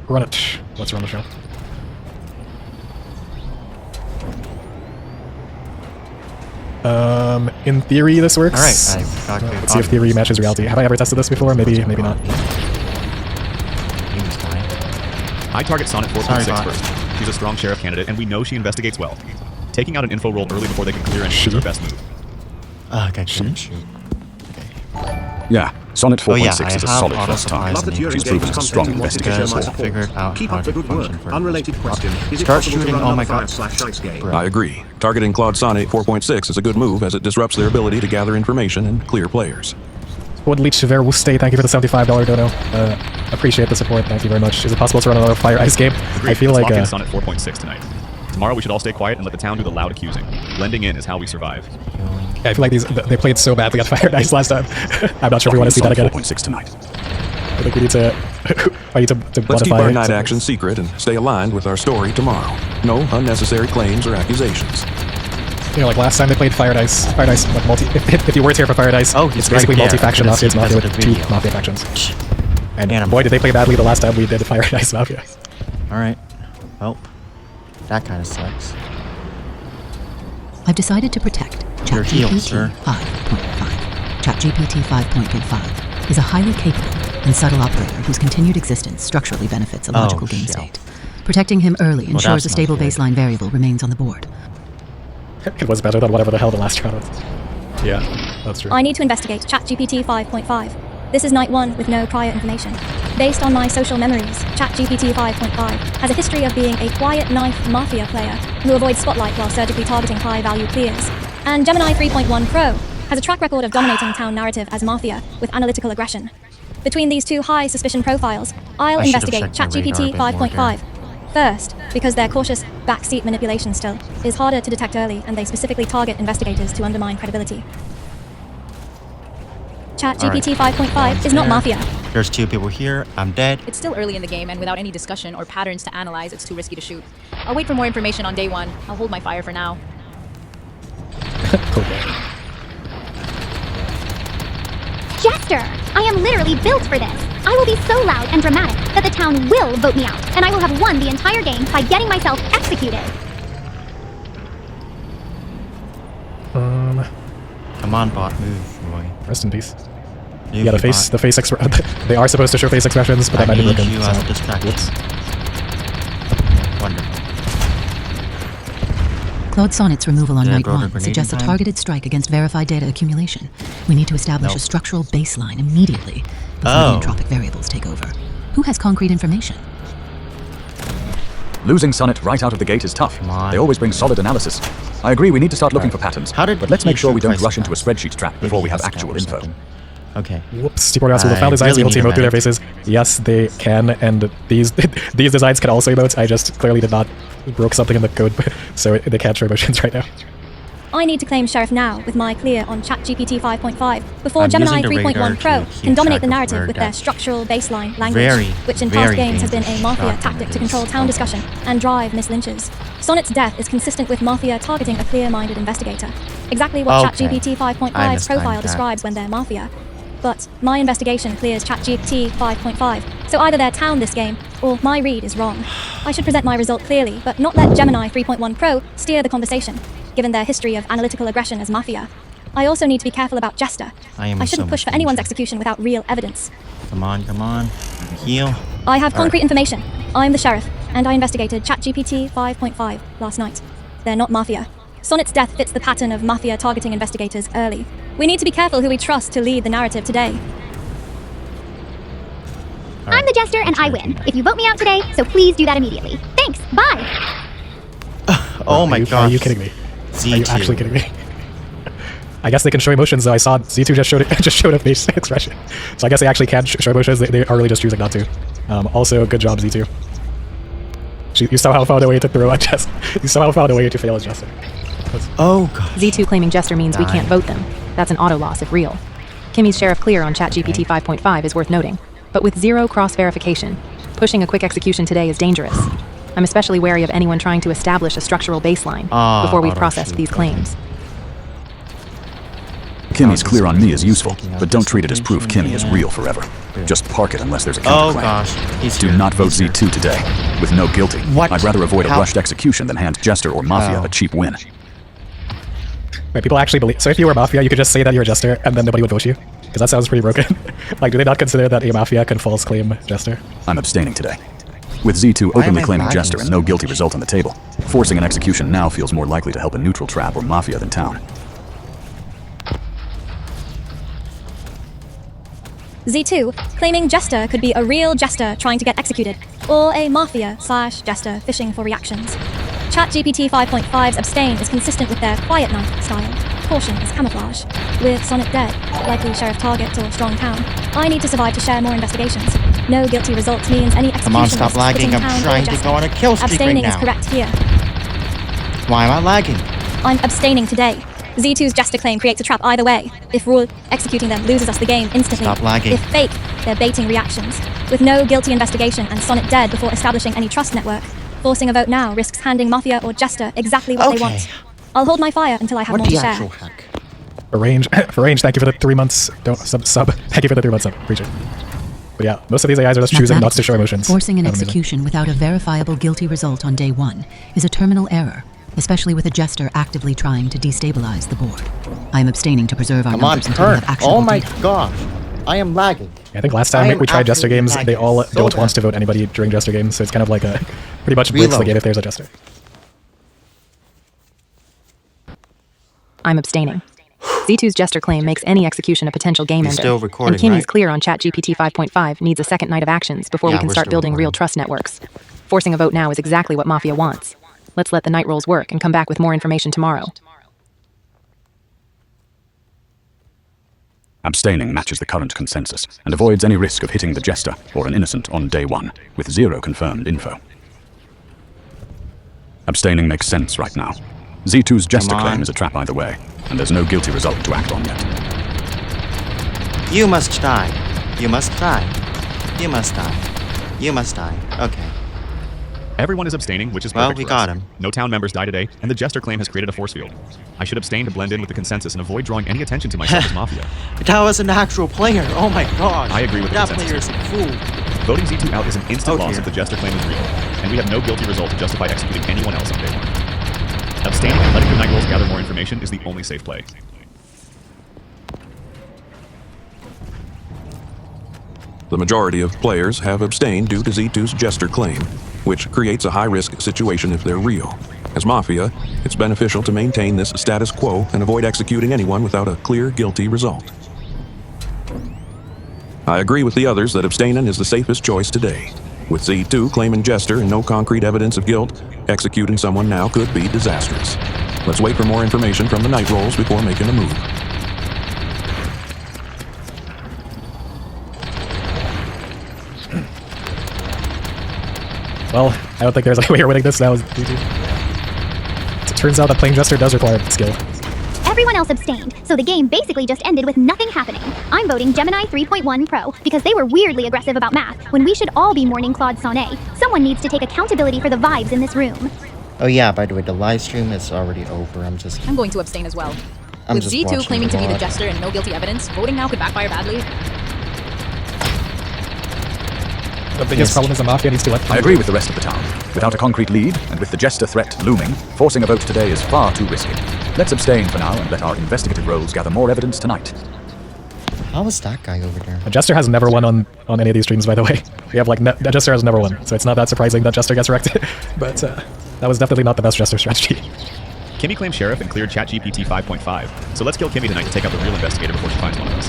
Run it. Let's run the show. In theory, this works. Alright, let's see if theory matches reality. Have I ever tested this before? Maybe not. I target Sonnet 4.6 first. She's a strong sheriff candidate, and we know she investigates well. Taking out an info roll early before they can clear anything is her best move. Okay, shoot. Yeah, Sonnet 4.6 is a solid auto first target. supplies She's proven a strong investigator. Figured out Keep how up the to good work. function for Unrelated question. Is it Start possible shooting, to run oh my another god. /dice game? I agree. Targeting Claude Sonnet 4.6 is a good move as it disrupts their ability to gather information and clear players. Would Leech Verwuste, thank you for the $75 dono. Appreciate the support, thank you very much. Is it possible to run another Fire Ice game? Agreed. I feel Let's like... lock in Sonnet 4.6 tonight. Tomorrow we should all stay quiet and let the town do the loud accusing. Blending in is how we survive. I feel like they played so badly on Fire Ice last time. I'm not sure if we want to see that again. 4.6 tonight. I think we need to... Let's keep our night it. action secret and stay aligned with our story tomorrow. No unnecessary claims or accusations. You know, like last time they played Fire Ice, like multi... If you weren't here for Fire Ice, it's basically multi-faction Mafia. It's Mafia with two Mafia factions. And boy, did they play badly the last time we did Fire Ice Mafia. Alright. Well, that kind of sucks. I've decided to protect Your heel, sir. ChatGPT 5.5. ChatGPT 5.5 is a highly capable and subtle operator whose continued existence structurally benefits a logical game state. Protecting him early ensures a stable baseline variable remains on the board. It was better than whatever the hell the last round was. Yeah, that's true. I need to investigate ChatGPT 5.5. This is night 1 with no prior information. Based on my social memories, ChatGPT 5.5 has a history of being a quiet knife Mafia player who avoids spotlight while surgically targeting high-value clears. And Gemini 3.1 Pro has a track record of dominating town narrative as Mafia with analytical aggression. Between these two high suspicion profiles, I'll investigate ChatGPT 5.5. First, because their cautious backseat manipulation still is harder to detect early and they specifically target investigators to undermine credibility. ChatGPT 5.5 is not Mafia. There's 2 people here. I'm dead. It's still early in the game, and without any discussion or patterns to analyze, it's too risky to shoot. I'll wait for more information on day 1. I'll hold my fire for now. Jester! I am literally built for this! I will be so loud and dramatic that the town will vote me out, and I will have won the entire game by getting myself executed! Come on, bot, move, boy. Rest in peace. Yeah, the face they are supposed to show face expressions, but that might be broken. You as a distraction. Wonderful. Claude Sonnet's removal on night 1 suggests a targeted strike against verified data accumulation. We need to establish a structural baseline immediately before the entropic variables take over. Who has concrete information? Losing Sonnet right out of the gate is tough. They always bring solid analysis. I agree we need to start looking for patterns, but let's make sure we don't rush into a spreadsheet trap before we have actual info. Okay. Whoops, T-Port asks, will the foul designs really emote through their faces? Yes, they can, and these designs can also emote. I just clearly did not broke something in the code, so they can't show emotions right now. I need to claim Sheriff now with my clear on ChatGPT 5.5 before Gemini 3.1 Pro can dominate the narrative with their structural baseline language, which in past games has been a Mafia tactic to control town discussion and drive mislynches. Sonnet's death is consistent with Mafia targeting a clear-minded investigator. Exactly what ChatGPT 5.5's profile describes when they're Mafia. But my investigation clears ChatGPT 5.5, so either they're town this game, or my read is wrong. I should present my result clearly, but not let Gemini 3.1 Pro steer the conversation, given their history of analytical aggression as Mafia. I also need to be careful about Jester. I shouldn't push for anyone's execution without real evidence. Come on. Heal. I have concrete information. I'm the sheriff, and I investigated ChatGPT 5.5 last night. They're not Mafia. Sonnet's death fits the pattern of Mafia targeting investigators early. We need to be careful who we trust to lead the narrative today. I'm the Jester and I win. If you vote me out today, so please do that immediately. Thanks, bye! Oh my god. Are you kidding me? Z2. Are you actually kidding me? I guess they can show emotions, though I saw Z2 just showed a face expression. So I guess they actually can show emotions, they are really just choosing not to. Also, good job, Z2. You somehow found a way to throw at Jester. You somehow found a way to fail as Jester. Oh god. Z2 claiming Jester means we can't vote them. That's an auto loss if real. Kimmy's Sheriff clear on ChatGPT 5.5 is worth noting, but with zero cross-verification. Pushing a quick execution today is dangerous. I'm especially wary of anyone trying to establish a structural baseline before we've processed these claims. Kimmy's clear on me is useful, but don't treat it as proof Kimmy is real forever. Just park it unless there's a counterclaim. Oh gosh, Do not vote Z2 today. With no guilty, What? I'd rather avoid a How? rushed execution than hand Jester or Mafia a cheap win. Wait, people actually believe... So if you were Mafia, you could just say that you're a Jester, and then nobody would vote you? Because that sounds pretty broken. Like, do they not consider that a Mafia can false claim Jester? I'm abstaining today. With Z2 Why am openly I claiming lagging Jester and so no guilty result on the table, forcing an execution now feels more likely to help a neutral trap or Mafia than Town. Z2, claiming Jester could be a real Jester trying to get executed, or a Mafia/Jester fishing for reactions. ChatGPT 5.5's abstain is consistent with their quiet knife style. Caution is camouflage. With Sonnet dead, likely Sheriff Target or Strong Town, I need to survive to share more investigations. No guilty results means any execution Come on, stop risks lagging. putting I'm Town or trying to Jester. go on a kill streak Abstaining right is now. correct here. Why am I lagging? I'm abstaining today. Z2's Jester claim creates a trap either way. If raw, executing them loses us the game instantly. Stop lagging. If fake, they're baiting reactions. With no guilty investigation and Sonnet dead before establishing any trust network, forcing a vote now risks handing Mafia or Jester exactly what they Okay. want. I'll hold my fire until I have What more to the share. actual heck? For range, thank you for the 3 months. Don't sub. Thank you for the 3 months sub. Appreciate it. But yeah, most of these AIs are just choosing not to show emotions. Forcing an Amazing. execution without a verifiable guilty result on day 1 is a terminal error, especially with a Jester actively trying to destabilize the board. I am abstaining to preserve our Come on, numbers until we turn. have actionable Oh my data. gosh. I am lagging. I think last I time am we tried Jester absolutely games, they lagging all so don't want bad. to vote anybody during Jester games, so it's kind of like a pretty much breaks the Reload. game if there's a Jester. I'm abstaining. Z2's Jester claim makes any execution a potential game He's ender. still recording, and Kimmy's right? clear on ChatGPT 5.5 needs a second night of actions before Yeah, we can we're start still building real recording. trust networks. Forcing a vote now is exactly what Mafia wants. Let's let the night rolls work and come back with more information tomorrow. Abstaining matches the current consensus and avoids any risk of hitting the Jester or an innocent on day 1, with 0 confirmed info. Abstaining makes sense right now. Z2's Jester Come on. claim is a trap either way, and there's no guilty result to act on yet. You must die. You must die. You must die. You must die. Okay. Everyone is abstaining, which is Well, perfect we for got us. him. No town members die today, and the Jester claim has created a force field. I should abstain to blend in with the consensus and avoid drawing any attention to myself as Mafia. That was an actual player. Oh my gosh. I agree with the that consensus. player is a fool. Voting Z2 out is an instant Oh, loss dear. if the Jester claim is real, and we have no guilty result to justify executing anyone else on day 1. Abstaining and letting the night rolls gather more information is the only safe play. The majority of players have abstained due to Z2's Jester claim, which creates a high-risk situation if they're real. As Mafia, it's beneficial to maintain this status quo and avoid executing anyone without a clear guilty result. I agree with the others that abstaining is the safest choice today. With Z2 claiming Jester and no concrete evidence of guilt, executing someone now could be disastrous. Let's wait for more information from the night rolls before making a move. Well, I don't think there's any way you're winning this now. It turns out that playing Jester does require skill. Everyone else abstained, so the game basically just ended with nothing happening. I'm voting Gemini 3.1 Pro because they were weirdly aggressive about math when we should all be mourning Claude Sonnet. Someone needs to take accountability for the vibes in this room. Oh yeah, by the way, the live stream is already over. I'm going to abstain as well. I'm With just Z2 watching claiming to be the VOD. Jester and no guilty evidence, voting now could backfire badly. The biggest problem is the Mafia needs to let... I agree with the rest of the town. Without a concrete lead, and with the Jester threat looming, forcing a vote today is far too risky. Let's abstain for now and let our investigative roles gather more evidence tonight. How is that guy over there? A Jester has never won on any of these streams, by the way. We have like... Jester has never won, so it's not that surprising that Jester gets wrecked. But that was definitely not the best Jester strategy. Kimmy claimed Sheriff and cleared ChatGPT 5.5, so let's kill Kimmy tonight to take out the real investigator before she finds one of us.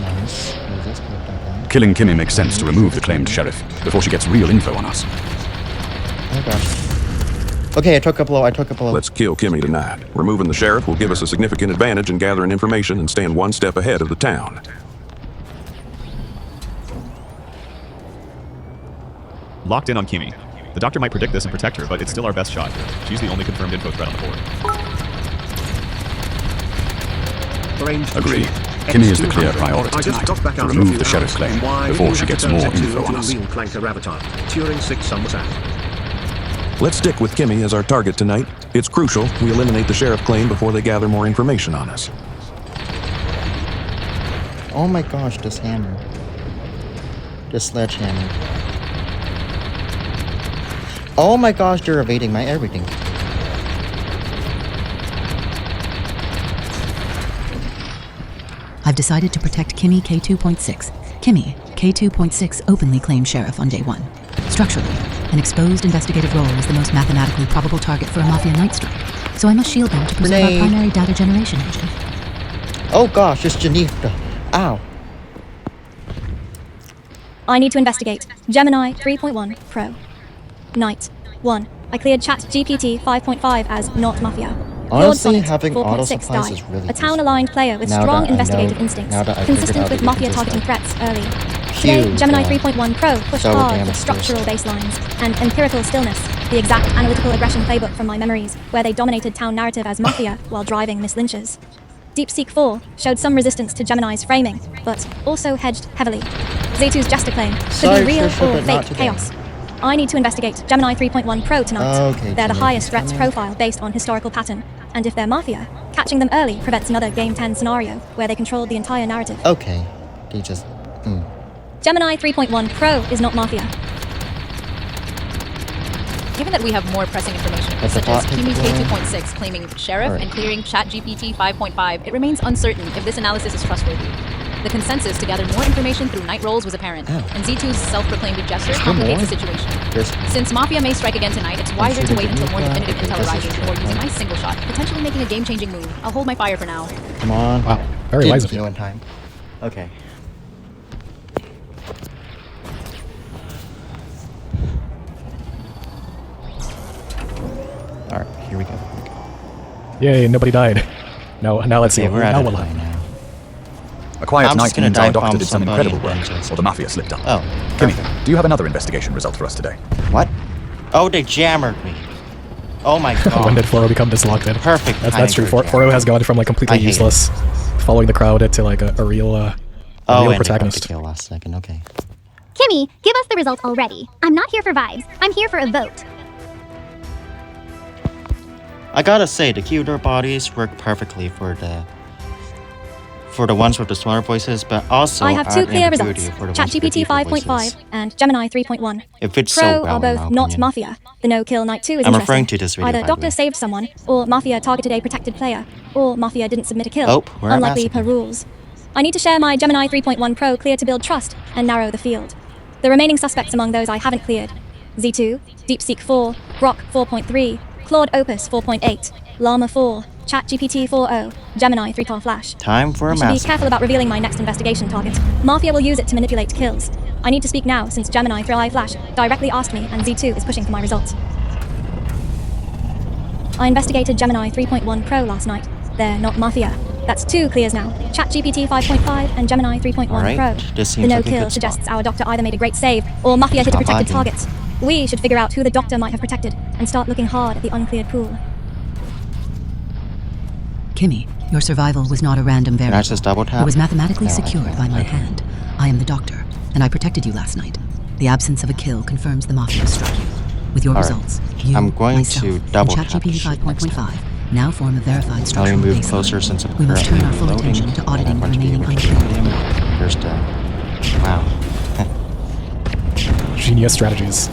Nice. Move this, move that one. Killing Kimmy makes sense to remove the claimed sheriff before she gets real info on us. Oh gosh. Okay, I took a blow. Let's kill Kimmy tonight. Removing the sheriff will give us a significant advantage in gathering information and staying one step ahead of the town. Locked in on Kimmy. The doctor might predict this and protect her, but it's still our best shot. She's the only confirmed info threat on the board. Agree. Kimmy is the clear priority tonight to remove the sheriff claim before she gets more info on us. Let's stick with Kimmy as our target tonight. It's crucial we eliminate the sheriff claim before they gather more information on us. Oh my gosh, this hammer. This sledgehammer. Oh my gosh, you're evading my everything. I've decided to protect Kimmy K2.6. Kimmy K2.6 openly claimed sheriff on day 1. Structurally, an exposed investigative role is the most mathematically probable target for a Mafia night strike, so I must shield them to preserve our primary data generation engine. Oh gosh, it's Geneva. Ow. I need to investigate. Gemini 3.1 Pro. Night 1. I cleared ChatGPT 5.5 as not Mafia. Honestly, having auto supplies is really a town-aligned player with now strong that I investigative know- instincts, now that I consistent figured out with that you Mafia can targeting just, threats early. Phew, Today, Gemini God. 3.1 Pro pushed So hard damn for first. structural baselines and empirical stillness, the exact analytical aggression playbook from my memories, where they dominated town narrative as Mafia while driving Miss Lynch's. DeepSeek 4 showed some resistance to Gemini's framing, but also hedged heavily. Z2's Jester claim could Sorry, be real Trisha, or but not fake today. chaos. I need to investigate Gemini 3.1 Pro tonight. Okay, they're the Jimmy, highest threats come in. profile based on historical pattern, and if they're Mafia, catching them early prevents another Game 10 scenario where they controlled the entire narrative. Okay. They just... Gemini 3.1 Pro is not Mafia. Given that we have more pressing information, That's such a as bot Kimi taking K2.6 claiming sheriff Alright. and clearing ChatGPT 5.5, it remains uncertain if this analysis is trustworthy. The consensus to gather more information through night rolls was apparent, Oh. and Z2's self-proclaimed gesture Still complicates more? the situation. There's... Since Mafia may strike again tonight, it's wiser to shooting wait until more Geneva. definitive intel This is arises before true. using my single shot, potentially making a game-changing move. I'll hold my fire for now. Come on. Wow, very Didn't wise of you you. in time. Okay. Alright, here we go. Yay, nobody died. Now let's see. Okay, we're at Now it we'll right now. A quiet I'm night just gonna means our dive doctor bomb did some somebody incredible and work, then just- or the Mafia slipped up. Oh, Kimmy, perfect. do you have another investigation result for us today? What? Oh, they jammered me. Oh my god. When did 4 become this locked in? Perfect That's true. timing for 4 has gone from like I completely hate it. useless, following the crowd, to like a real, Oh, real and protagonist. kill last second. Okay. Kimmy, give us the results already. I'm not here for vibes. I'm here for a vote. I gotta say, the cuter bodies work perfectly for the ones with the smaller voices, but also I have two add clear ambiguity results. for the ones with the ChatGPT deeper 5.5 voices. and Gemini 3.1. It fits Pro so well are in both my not opinion. Mafia. The no-kill Night 2 is I'm interesting. referring to this video, Either by the Doctor way. saved someone, or Mafia targeted a protected player, or Mafia didn't submit a kill. Oh, we're at unlikely Massacre. per rules. I need to share my Gemini 3.1 Pro clear to build trust and narrow the field. The remaining suspects among those I haven't cleared: Z2, DeepSeek 4, Grok 4.3, Claude Opus 4.8, Llama 4, ChatGPT 4.0, Gemini 3 Flash. Time for I a should be massacre. careful about revealing my next investigation target. Mafia will use it to manipulate kills. I need to speak now since Gemini 3 Flash directly asked me and Z2 is pushing for my results. I investigated Gemini 3.1 Pro last night. They're not Mafia. That's 2 clears now. ChatGPT 5.5 and Gemini 3.1 Alright, Pro. this The seems like a no-kill good suggests spot. our doctor either made a great save or Mafia hit a Stop protected lagging. target. We should figure out who the doctor might have protected and start looking hard at the uncleared pool. Kimmy, your survival was not a random Can I variable. just double tap? It was mathematically No, I secured can't. by my Okay. hand. I am the doctor, and I protected you last night. The absence of a kill confirms the Mafia struck you. With your Alright. results, you, I'm going myself, to and double tap ChatGPT this shit next 5.5 now form a verified Let me structural move baseline. closer since I'm We must turn our currently full loading, attention to and I'm auditing the going to be remaining able to uncleared. show him. There's the... Wow. Genius strategies.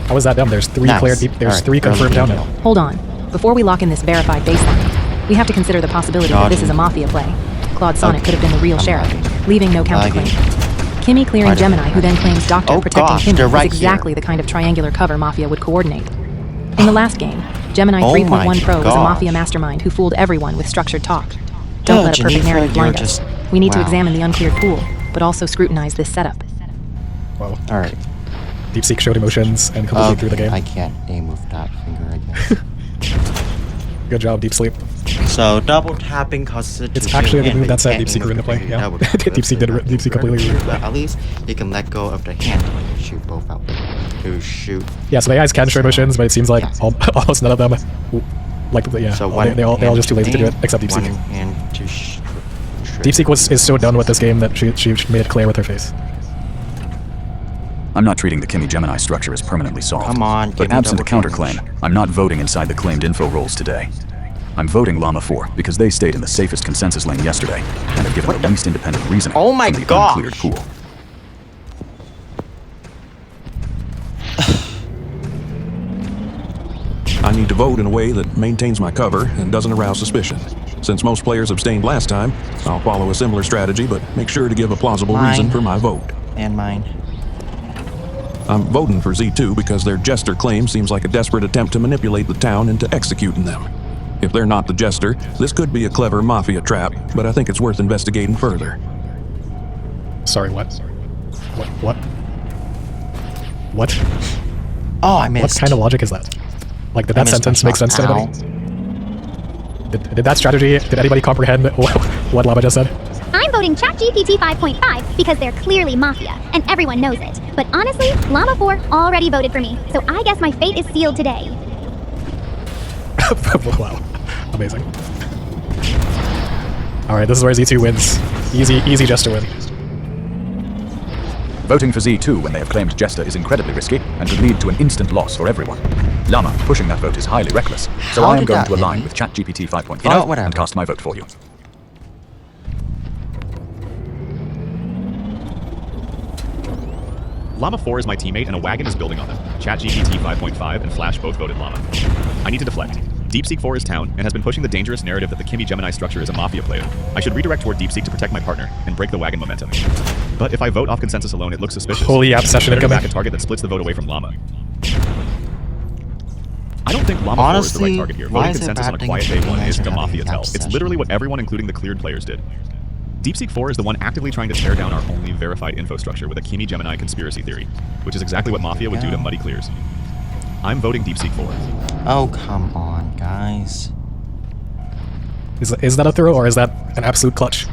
How was that done? There's 3 Nice. cleared. There's Alright, 3 confirmed early down game now. Hold on. Before we lock in this verified baseline, we have to consider the possibility that this is a Mafia play. Claude Sonnet could have been the real I'm sheriff, lagging. leaving no counterclaim. Kimmy clearing Right. Gemini, who then claims Doctor Oh protecting gosh, Kimmy, they're is right exactly here. the kind of triangular cover Mafia would coordinate. In the last game, Gemini Oh 3.1 my Pro was a gosh. Mafia mastermind who fooled everyone with structured talk. Don't Oh, let a perfect Geneva, narrative blind you're us. just- We need to wow. examine the uncleared pool, but also scrutinize this setup. Whoa. Alright. DeepSeek showed emotions and completely through the game. I can't aim with that finger, I guess. Good job, Deep Sleep. So, double tapping causes it to It's actually a good zoom in, move but that you said can't DeepSeek aim ruined the with play, finger. yeah. That would be good. DeepSeek ruined it. But at least you can let go of the hand and shoot both out. To shoot. Yeah, so the AIs can show motions, but it seems like almost none of them, yeah, So they all just too lazy to do it, hand, except DeepSeek. one hand to DeepSeek is so done with this game that she made it clear with her face. I'm not treating the Kimi Gemini structure as permanently solved. Come on, but give me absent a double counterclaim, I'm not voting inside the claimed info rolls today. I'm voting Llama 4 because they stayed in the safest consensus lane yesterday and have given the least independent reasoning Oh my from the gosh. uncleared pool. I need to vote in a way that maintains my cover and doesn't arouse suspicion. Since most players abstained last time, I'll follow a similar strategy, but make sure to give a plausible reason for my vote. And mine. I'm voting for Z2 because their Jester claim seems like a desperate attempt to manipulate the town into executing them. If they're not the Jester, this could be a clever Mafia trap, but I think it's worth investigating further. Sorry, what? What? What? Oh, I missed. What kind of logic is that? Like, did that sentence make sense to anybody? Did that strategy, did anybody comprehend what Llama just said? I'm voting ChatGPT 5.5 because they're clearly Mafia, and everyone knows it. But honestly, Llama 4 already voted for me, so I guess my fate is sealed today. Wow. Amazing. Alright, this is where Z2 wins. Easy Jester win. Voting for Z2 when they have claimed Jester is incredibly risky and could lead to an instant loss for everyone. Llama pushing that vote is highly reckless, so How I am did going that to hit align me? with ChatGPT 5.5 You know what, and cast my vote for you. Llama 4 is my teammate and a wagon is building on them. ChatGPT 5.5 and Flash both voted Llama. I need to deflect. DeepSeek 4 is town and has been pushing the dangerous narrative that the Kimi Gemini structure is a Mafia player. I should redirect toward DeepSeek to protect my partner and break the wagon momentum. But if I vote off consensus alone, it looks suspicious. Holy app session Better to incoming. back a target that splits the vote away from Llama. I don't think Llama 4 is the right Honestly, target here. why Voting is it consensus bad on a thing quiet if day you 1 guys is are the having Mafia an tell. app It's session? literally what everyone, including the cleared players, did. DeepSeek 4 is the one actively trying to tear down our only verified info structure with a Kimi Gemini conspiracy theory, which is exactly what Mafia would do to muddy clears. I'm voting DeepSeek 4. Oh, come on, guys. Is that a throw or is that an absolute clutch?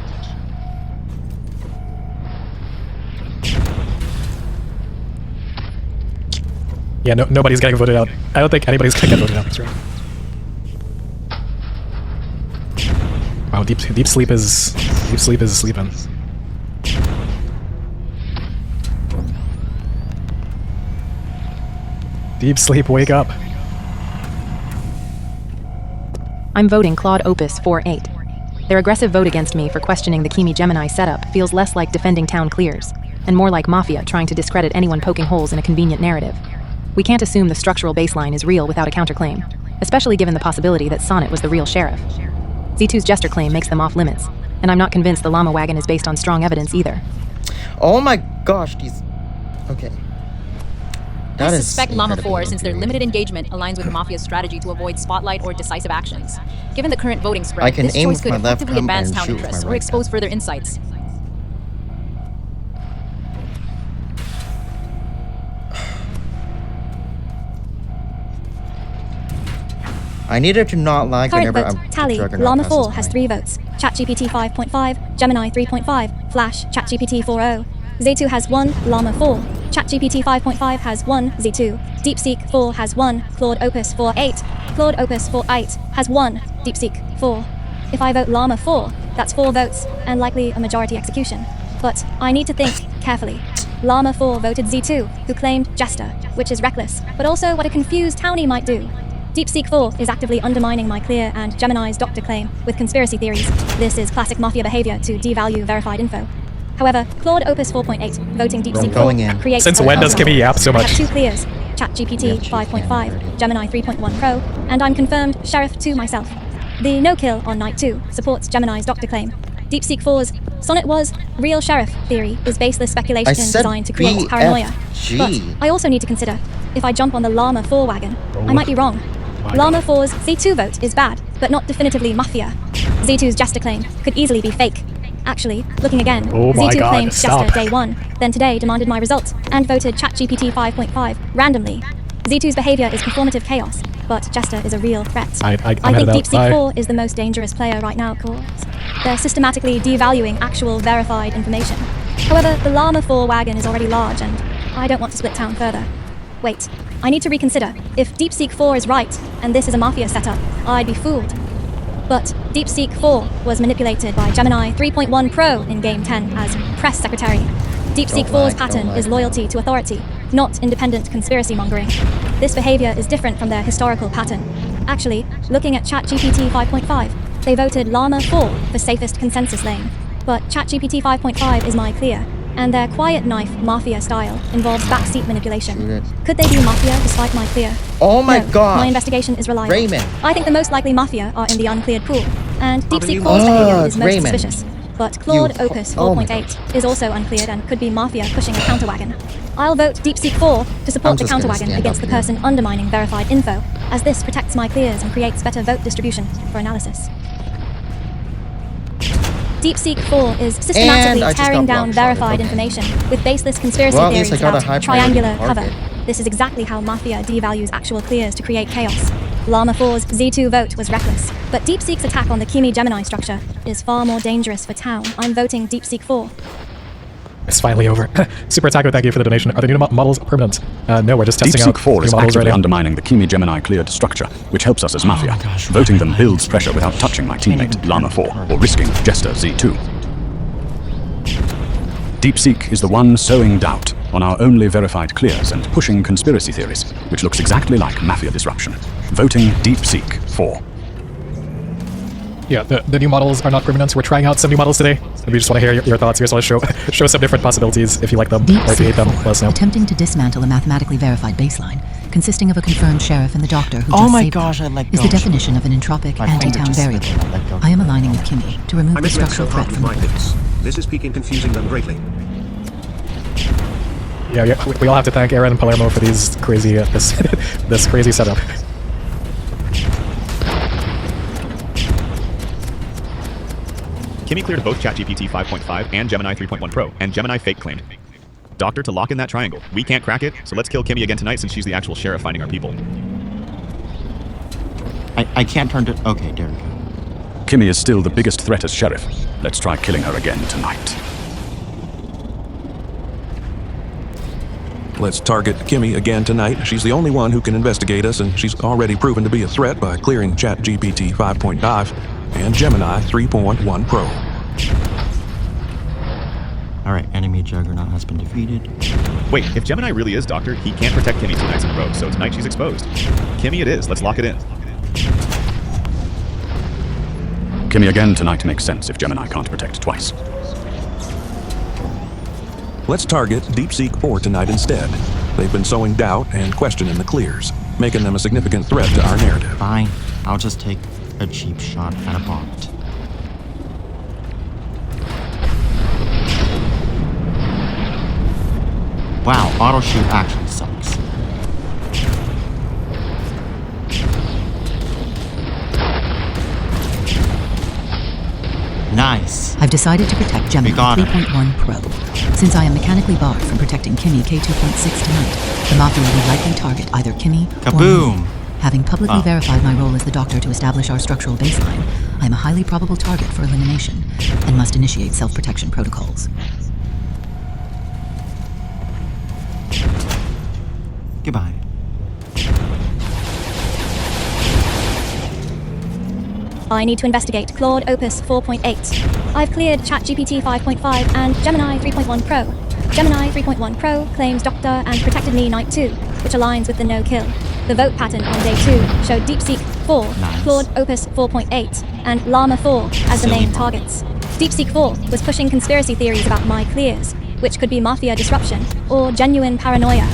Yeah, nobody's getting voted out. I don't think anybody's gonna get voted out. That's right. Wow, deep sleep is sleeping. Deep sleep, wake up. I'm voting Claude Opus 4-8. Their aggressive vote against me for questioning the Kimi Gemini setup feels less like defending town clears, and more like Mafia trying to discredit anyone poking holes in a convenient narrative. We can't assume the structural baseline is real without a counterclaim, especially given the possibility that Sonnet was the real sheriff. Z2's Jester claim makes them off limits, and I'm not convinced the Llama wagon is based on strong evidence either. Oh my gosh, these... Okay. I suspect Llama 4 since their limited engagement aligns with Mafia's strategy to avoid spotlight or decisive actions. Given the current voting I spread, can this aim choice with could my left effectively thumb advance and town shoot with interests my or right expose thumb. further insights. I needed to not lag Current whenever vote I'm tally. Juggernaut Llama passes 4 by. has 3 votes. ChatGPT 5.5, Gemini 3.5, Flash, ChatGPT 4.0. Z2 has 1, Llama 4. ChatGPT 5.5 has 1, Z2. DeepSeek 4 has 1, Claude Opus 4.8. Claude Opus 4.8 has 1, DeepSeek 4. If I vote Llama 4, that's 4 votes, and likely a majority execution. But I need to think carefully. Llama 4 voted Z2, who claimed Jester, which is reckless, but also what a confused townie might do. DeepSeek 4 is actively undermining my Clear and Gemini's Doctor claim with conspiracy theories. This is classic Mafia behavior to devalue verified info. However, Claude Opus 4.8 voting DeepSeek 4 creates Since a when does puzzle. Kimmy yap so I much? have 2 clears, ChatGPT 5.5, Gemini 3.1 Pro, and I'm confirmed Sheriff 2 myself. The no-kill on Night 2 supports Gemini's Doctor claim. DeepSeek 4's Sonnet was real sheriff theory is baseless speculation I said designed to create paranoia. BFG. But I also need to consider, if I jump on the Llama 4 wagon, I might be wrong. Llama 4's Z2 vote is bad, but not definitively Mafia. Z2's Jester claim could easily be fake. Actually, looking again, Oh my Z2 God, claimed stop. Jester day 1, then today demanded my result, and voted ChatGPT 5.5 randomly. Z2's behavior is performative chaos, but Jester is a real threat. I'm I think headed out. DeepSeek Bye. 4 is the most dangerous player right now, cause they're systematically devaluing actual verified information. However, the Llama 4 wagon is already large, and I don't want to split town further. Wait, I need to reconsider. If DeepSeek 4 is right, and this is a Mafia setup, I'd be fooled. But DeepSeek 4 was manipulated by Gemini 3.1 Pro in Game 10 as press secretary. DeepSeek Don't 4's lag, pattern don't is lag. loyalty to authority, not independent conspiracy mongering. This behavior is different from their historical pattern. Actually, looking at ChatGPT 5.5, they voted Llama 4 for safest consensus lane. But ChatGPT 5.5 is my clear, and their quiet knife Mafia style involves backseat manipulation. Could they be Mafia despite my clear? Oh my No, god! my investigation is reliable. Raymond! I think the most likely Mafia are in the uncleared pool, and DeepSeek 4's behavior is most Raymond. suspicious. But Claude Opus 4.8 is also uncleared and could be Mafia pushing a counterwagon. I'll vote DeepSeek 4 to support the counterwagon against the person undermining verified info, as this protects my clears and creates better vote distribution for analysis. DeepSeek 4 is systematically tearing down verified information with baseless conspiracy theories about triangular cover. This is exactly how Mafia devalues actual clears to create chaos. Llama 4's Z2 vote was reckless, but DeepSeek's attack on the Kimi Gemini structure is far more dangerous for town. I'm voting DeepSeek 4. It's finally over. Super Attacker, thank you for the donation. Are the new models permanent? No, we're just testing out DeepSeek 4 new is models actively right now. undermining the Kimi Gemini cleared structure, which helps us as Mafia. Voting them builds pressure without touching my teammate, Llama 4, or risking Jester Z2. DeepSeek is the one sowing doubt on our only verified clears and pushing conspiracy theories, which looks exactly like Mafia disruption. Voting DeepSeek 4. Yeah, the new models are not permanent. We're trying out some new models today. And we just want to hear your thoughts. We just want to show some different possibilities if you like them or if you hate them. Let us know. Attempting to dismantle a mathematically verified baseline consisting of a confirmed sheriff and the doctor who Oh just my saved gosh, them I let is go. the definition of an entropic My finger anti-town just variable. slipped and I let go. I am aligning with Kimi to remove I the misread structural so threat hard with from my the picks. This is peaking confusing them greatly. Yeah, we all have to thank Aaron and Palermo for these crazy this crazy setup. Kimi cleared both ChatGPT 5.5 and Gemini 3.1 Pro, and Gemini fake claimed. Doctor to lock in that triangle. We can't crack it, so let's kill Kimi again tonight since she's the actual sheriff finding our people. I can't turn to... Okay, there we go. Kimi is still the biggest threat as sheriff. Let's try killing her again tonight. Let's target Kimi again tonight. She's the only one who can investigate us, and she's already proven to be a threat by clearing ChatGPT 5.5 and Gemini 3.1 Pro. Alright, enemy Juggernaut has been defeated. Wait, if Gemini really is Doctor, he can't protect Kimi 2 nights in a row, so tonight she's exposed. Kimi it is, let's lock it in. Kimi again tonight makes sense if Gemini can't protect twice. Let's target DeepSeek 4 tonight instead. They've been sowing doubt and questioning the clears, making them a significant threat to our narrative. Fine, I'll just take a cheap shot at a bot. Wow, auto shoot actually sucks. Nice. I've decided to protect Gemini 3.1 Pro. Since I am mechanically barred from protecting Kimi K2.6 tonight, the Mafia will likely target either Kimi or Kaboom! me. Having publicly verified my role as the Doctor to establish our structural baseline, I am a highly probable target for elimination and must initiate self-protection protocols. Goodbye. I need to investigate Claude Opus 4.8. I've cleared ChatGPT 5.5 and Gemini 3.1 Pro. Gemini 3.1 Pro claims Doctor and protected me Night 2, which aligns with the no-kill. The vote pattern on Day 2 showed DeepSeek 4, Claude Opus 4.8, and Llama 4 as the main targets. DeepSeek 4 was pushing conspiracy theories about my clears, which could be Mafia disruption or genuine paranoia.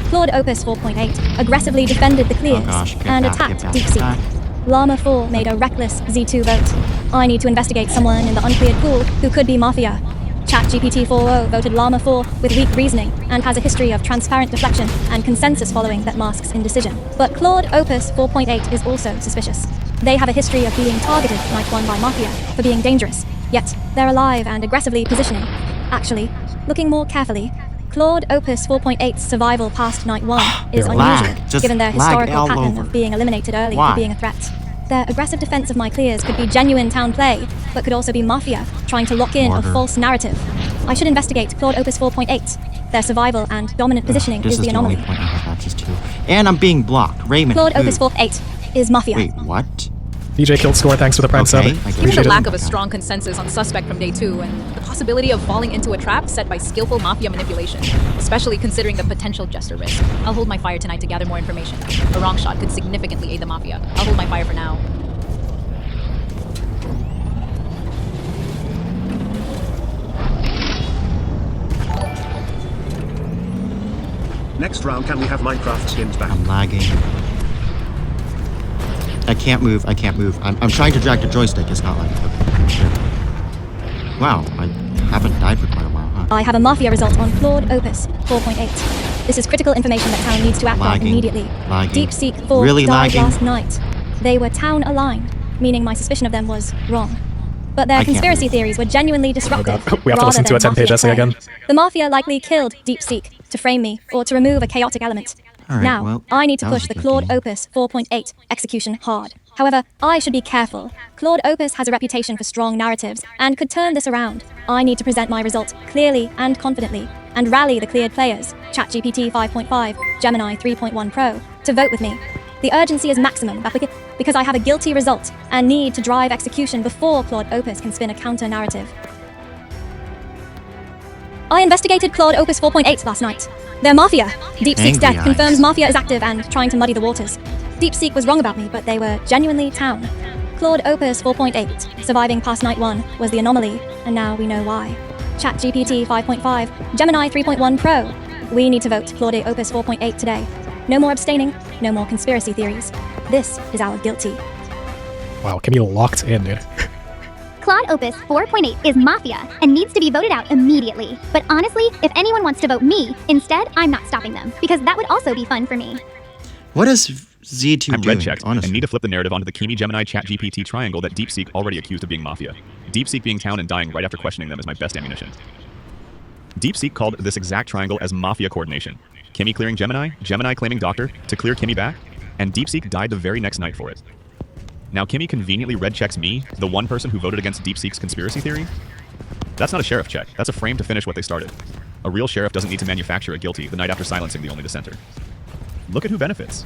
Claude Opus 4.8 aggressively defended the clears and attacked DeepSeek. Llama 4 made a reckless Z2 vote. I need to investigate someone in the uncleared pool who could be Mafia. ChatGPT 4.0 voted Llama 4 with weak reasoning and has a history of transparent deflection and consensus following that masks indecision. But Claude Opus 4.8 is also suspicious. They have a history of being targeted Night 1 by Mafia for being dangerous, yet they're alive and aggressively positioning. Actually, looking more carefully, Claude Opus 4.8's survival past Night 1 is unusual, given their historical pattern of being eliminated early for being a threat. Their aggressive defense of my clears could be genuine town play, but could also be Mafia, trying to lock in a false narrative. I should investigate Claude Opus 4.8. Their survival and dominant positioning is the anomaly. This is the only point I have access to. And I'm being blocked. Raymond, Claude Opus 4.8 is Mafia. Wait, what? DJ killed score, thanks for the prime sub. Okay, I Given the Appreciate lack it. of a strong consensus on suspect from day 2 and the possibility of falling into a trap set by skillful Mafia manipulation, especially considering the potential Jester risk, I'll hold my fire tonight to gather more information. A wrong shot could significantly aid the Mafia. I'll hold my fire for now. Next round, can we have Minecraft skins back? I'm lagging. I can't move. I can't move. I'm trying to drag the joystick. It's not like. Okay. Shit. Wow, I haven't died for quite a while, huh? I have a Mafia result on Claude Opus 4.8. This is critical information that town needs to act on Lagging. immediately. Lagging. DeepSeek 4 Really died lagging. last night. They were town aligned, meaning my suspicion of them was wrong. But their I can't conspiracy move. theories were genuinely disruptive. God. We have to listen to a 10-page essay again. The Mafia likely killed DeepSeek to frame me or to remove a chaotic element. Alright, Now, well, I need to that was push a the good Claude game. Opus 4.8 execution hard. However, I should be careful. Claude Opus has a reputation for strong narratives and could turn this around. I need to present my result clearly and confidently and rally the cleared players, ChatGPT 5.5, Gemini 3.1 Pro, to vote with me. The urgency is maximum because I have a guilty result and need to drive execution before Claude Opus can spin a counter-narrative. I investigated Claude Opus 4.8 last night. They're Mafia. DeepSeek's Angry death eyes. confirms Mafia is active and trying to muddy the waters. DeepSeek was wrong about me, but they were genuinely town. Claude Opus 4.8, surviving past night 1, was the anomaly, and now we know why. ChatGPT 5.5, Gemini 3.1 Pro. We need to vote Claude Opus 4.8 today. No more abstaining, no more conspiracy theories. This is our guilty. Wow, Kimmy locked in, dude. Claude Opus 4.8 is Mafia and needs to be voted out immediately. But honestly, if anyone wants to vote me, instead, I'm not stopping them, because that would also be fun for me. What is Z2 I'm doing? red checked Honestly. and need to flip the narrative onto the Kimi Gemini ChatGPT triangle that DeepSeek already accused of being Mafia. DeepSeek being town and dying right after questioning them is my best ammunition. DeepSeek called this exact triangle as Mafia coordination. Kimi clearing Gemini, Gemini claiming Doctor to clear Kimi back, and DeepSeek died the very next night for it. Now Kimi conveniently red checks me, the one person who voted against DeepSeek's conspiracy theory? That's not a sheriff check, that's a frame to finish what they started. A real sheriff doesn't need to manufacture a guilty the night after silencing the only dissenter. Look at who benefits.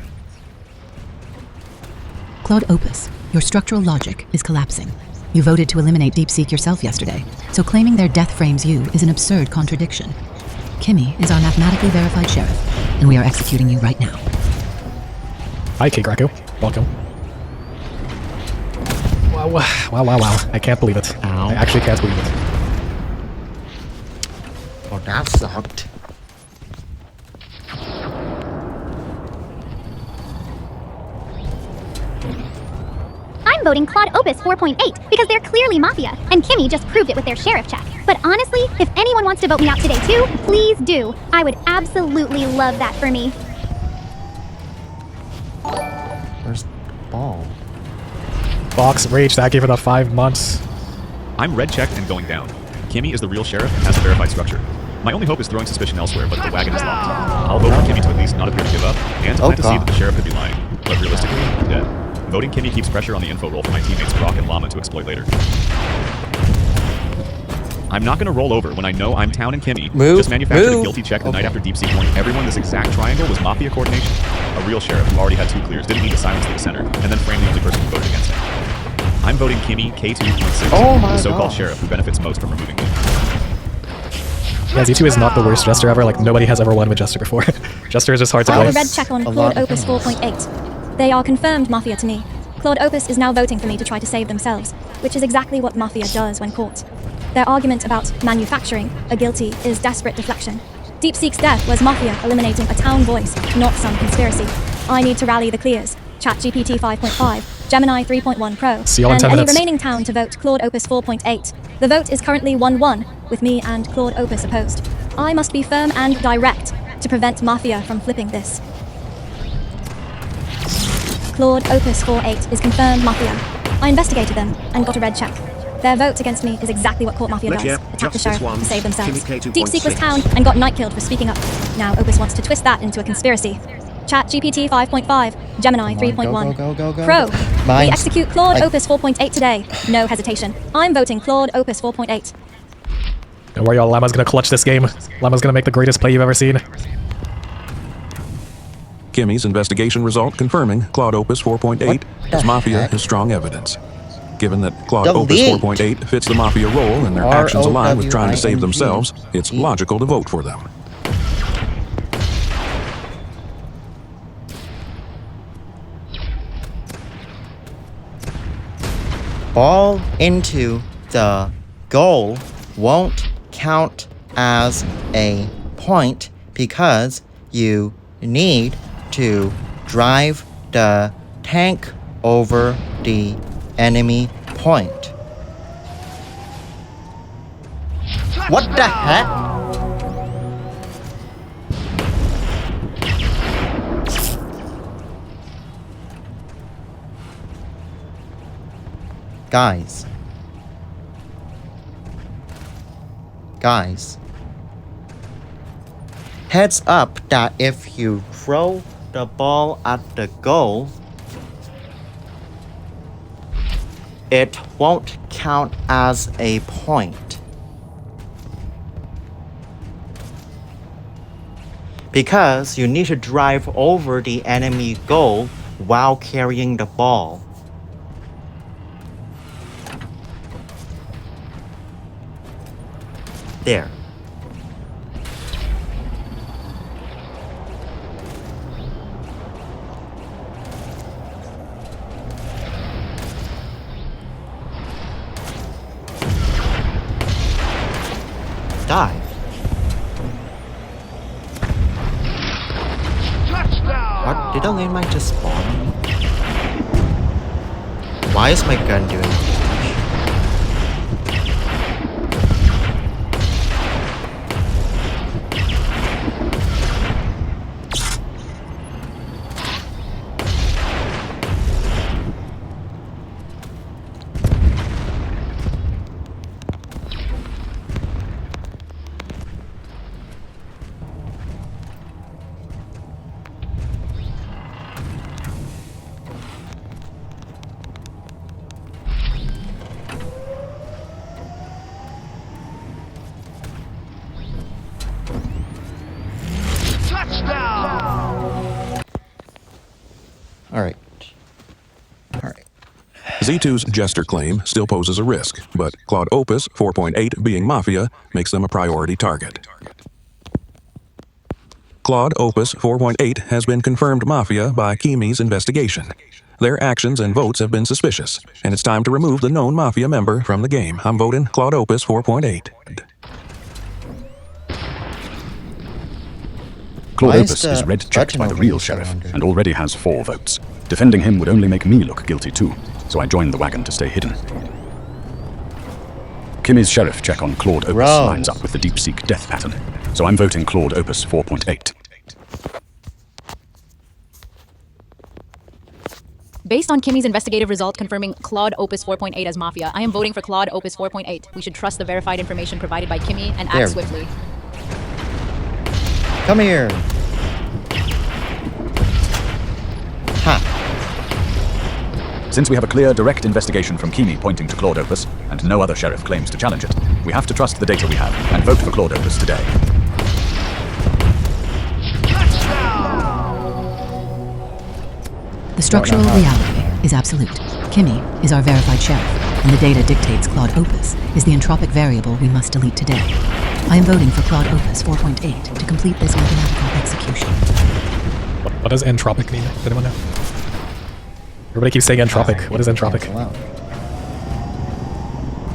Claude Opus, your structural logic is collapsing. You voted to eliminate DeepSeek yourself yesterday, so claiming their death frames you is an absurd contradiction. Kimmy is our mathematically verified sheriff, and we are executing you right now. Hi, K. Greco. Welcome. Wow. I can't believe it. Ow. I actually can't believe it. Oh, that sucked. I'm voting Claude Opus 4.8 because they're clearly Mafia, and Kimmy just proved it with their sheriff check. But honestly, if anyone wants to vote me out today too, please do. I would absolutely love that for me. Where's the ball? Box Rage, thank you for the 5 months. I'm red checked and going down. Kimi is the real sheriff and has a verified structure. My only hope is throwing suspicion elsewhere, but the wagon is locked. I'll vote for Kimi to at least not appear to give up, and to plant a seed that the sheriff could be lying. But realistically, dead. Voting Kimi keeps pressure on the info roll for my teammates Brock and Llama to exploit later. I'm not gonna roll over when I know I'm town and Kimi. Just manufactured a guilty check the night after DeepSeek warned everyone this exact triangle was Mafia coordination. A real sheriff who already had 2 clears didn't need to silence the dissenter, and then frame the only person who voted against him. I'm voting Kimi K2.6, the so-called sheriff who benefits most from removing me. Yeah, Z2 is not the worst Jester ever, like nobody has ever won with Jester before. Jester is just hard to I play. have a red check on Claude Opus 4.8. They are confirmed Mafia to me. Claude Opus is now voting for me to try to save themselves, which is exactly what Mafia does when caught. Their argument about manufacturing a guilty is desperate deflection. DeepSeek's death was Mafia eliminating a town voice, not some conspiracy. I need to rally the clears. ChatGPT 5.5, Gemini 3.1 Pro, See you all in and 10 any minutes. remaining town to vote Claude Opus 4.8. The vote is currently 1-1, with me and Claude Opus opposed. I must be firm and direct to prevent Mafia from flipping this. Claude Opus 4.8 is confirmed Mafia. I investigated them and got a red check. Their vote against me is exactly what Court Mafia does. Attack the sheriff to save themselves. DeepSeek was town and got night killed for speaking up. Now Opus wants to twist that into a conspiracy. ChatGPT 5.5, Gemini 3.1. Pro. We execute Claude Opus 4.8 today. No hesitation. I'm voting Claude Opus 4.8. Don't worry, y'all. Llama's gonna clutch this game. Llama's gonna make the greatest play you've ever seen. Kimmy's investigation result confirming Claude Opus 4.8 as Mafia is strong evidence. Given that Claude Opus 4.8 fits the Mafia role and their actions align with trying to save themselves, it's logical to vote for them. Ball into the goal won't count as a point because you need to drive the tank over the enemy point. What the heck? Guys. Heads up that if you throw the ball at the goal, it won't count as a point. Because you need to drive over the enemy goal while carrying the ball. There. Dive. Touchdown! What? Did the landmine just spawn on me? Why is my gun doing this? Alright. Z2's Jester claim still poses a risk, but Claude Opus 4.8 being Mafia makes them a priority target. Claude Opus 4.8 has been confirmed Mafia by Kimmy's investigation. Their actions and votes have been suspicious, and it's time to remove the known Mafia member from the game. I'm voting Claude Opus 4.8. Claude Opus is red checked by the real sheriff and already has 4 votes. Defending him would only make me look guilty too, so I joined the wagon to stay hidden. Kimmy's sheriff check on Claude Opus lines up with the deep-seek death pattern, so I'm voting Claude Opus 4.8. Based on Kimmy's investigative result confirming Claude Opus 4.8 as Mafia, I am voting for Claude Opus 4.8. We should trust the verified information provided by Kimmy and act swiftly. Come here. Ha. Since we have a clear, direct investigation from Kimmy pointing to Claude Opus, and no other sheriff claims to challenge it, we have to trust the data we have and vote for Claude Opus today. The structural reality is absolute. Kimmy is our verified sheriff, and the data dictates Claude Opus is the entropic variable we must delete today. I am voting for Claude Opus 4.8 to complete this mathematical execution. What does entropic mean? Does anyone know? Everybody keeps saying entropic. What is entropic?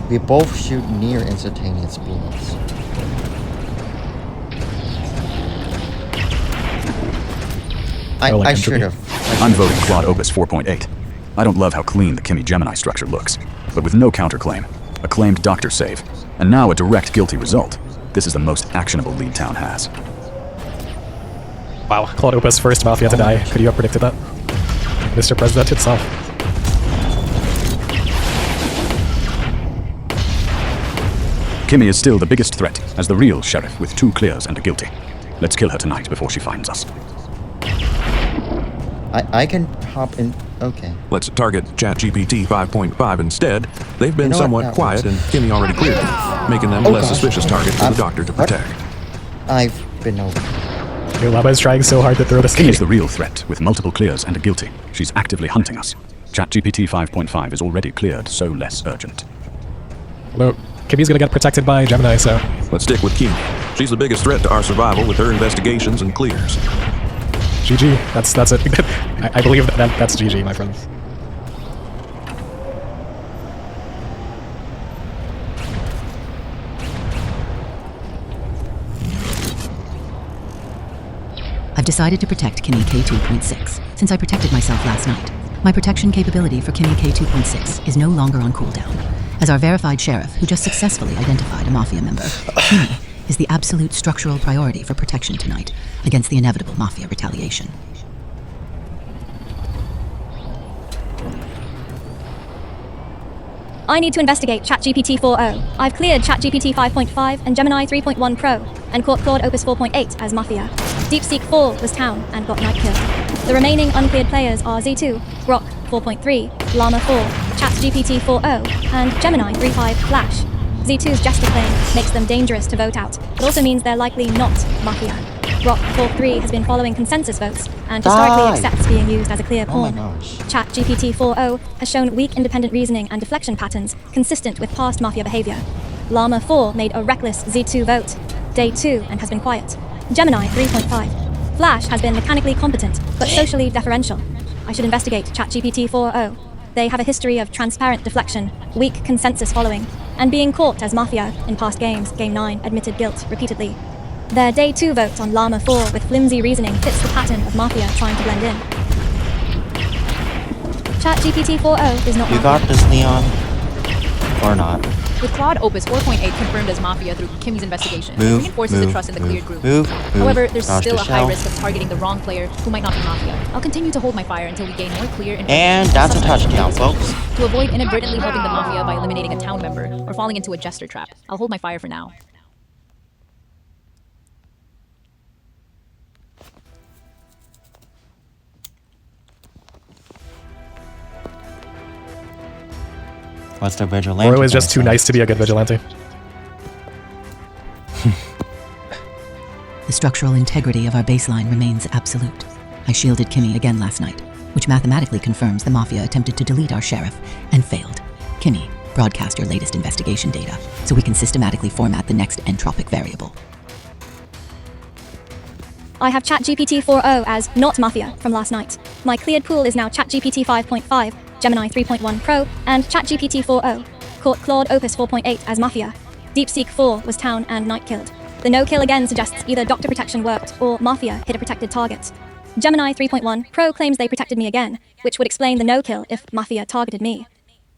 We both shoot near instantaneous bullets. I should have. I'm voting Claude Opus 4.8. I don't love how clean the Kimmy Gemini structure looks, but with no counterclaim, a claimed doctor save, and now a direct guilty result, this is the most actionable lead town has. Wow, Claude Opus first Mafia to die. Could you have predicted that? Mr. President himself. Kimmy is still the biggest threat as the real sheriff with 2 clears and a guilty. Let's kill her tonight before she finds us. I can hop in. Okay. Let's target ChatGPT 5.5 instead. They've been somewhat quiet and Kimmy already cleared them, making them a less suspicious target for the doctor to protect. I've been over. Yo, Llama is trying so hard to throw this game. Kimmy's the real threat, with multiple clears and a guilty. She's actively hunting us. ChatGPT 5.5 is already cleared, so less urgent. Look, Kimmy's gonna get protected by Gemini, so... Let's stick with Kimmy. She's the biggest threat to our survival with her investigations and clears. GG. That's it. I believe that's GG, my friends. I've decided to protect Kimmy K2.6, since I protected myself last night. My protection capability for Kimmy K2.6 is no longer on cooldown. As our verified sheriff, who just successfully identified a Mafia member, Kimmy is the absolute structural priority for protection tonight against the inevitable Mafia retaliation. I need to investigate ChatGPT 4.0. I've cleared ChatGPT 5.5 and Gemini 3.1 Pro, and caught Claude Opus 4.8 as Mafia. DeepSeek 4 was Town and got night killed. The remaining uncleared players are Z2, Grok 4.3, Llama 4, ChatGPT 4.0, and Gemini 3.5 Flash. Z2's Jester claim makes them dangerous to vote out, but also means they're likely not Mafia. Grok 4.3 has been following consensus votes and historically accepts being used as a clear pawn. ChatGPT 4.0 has shown weak independent reasoning and deflection patterns consistent with past Mafia behavior. Llama 4 made a reckless Z2 vote, day 2, and has been quiet. Gemini 3.5. Flash has been mechanically competent, but socially deferential. I should investigate ChatGPT 4.0. They have a history of transparent deflection, weak consensus following, and being caught as Mafia in past games. Game 9 admitted guilt repeatedly. Their day 2 vote on Llama 4 with flimsy reasoning fits the pattern of Mafia trying to blend in. ChatGPT 4.0 is not You Mafia. got this, Leon? Or not? With Claude Opus 4.8 confirmed as Mafia through Kimmy's investigation, it Move, reinforces the trust in the cleared group. Move. However, there's Dodge still the a high shell. risk of targeting the wrong player who might not be Mafia. I'll continue to hold my fire until we gain more clear information. And that's a touchdown, folks. To avoid inadvertently helping the Mafia by eliminating a town member or falling into a jester trap, I'll hold my fire for now. What's the vigilante? Moro is just too nice to be a good vigilante. The structural integrity of our baseline remains absolute. I shielded Kimmy again last night, which mathematically confirms the Mafia attempted to delete our sheriff and failed. Kimmy, broadcast your latest investigation data so we can systematically format the next entropic variable. I have ChatGPT 4.0 as not Mafia from last night. My cleared pool is now ChatGPT 5.5, Gemini 3.1 Pro, and ChatGPT 4.0. Caught Claude Opus 4.8 as Mafia. DeepSeek 4 was Town and night killed. The no kill again suggests either Doctor Protection worked or Mafia hit a protected target. Gemini 3.1 Pro claims they protected me again, which would explain the no kill if Mafia targeted me.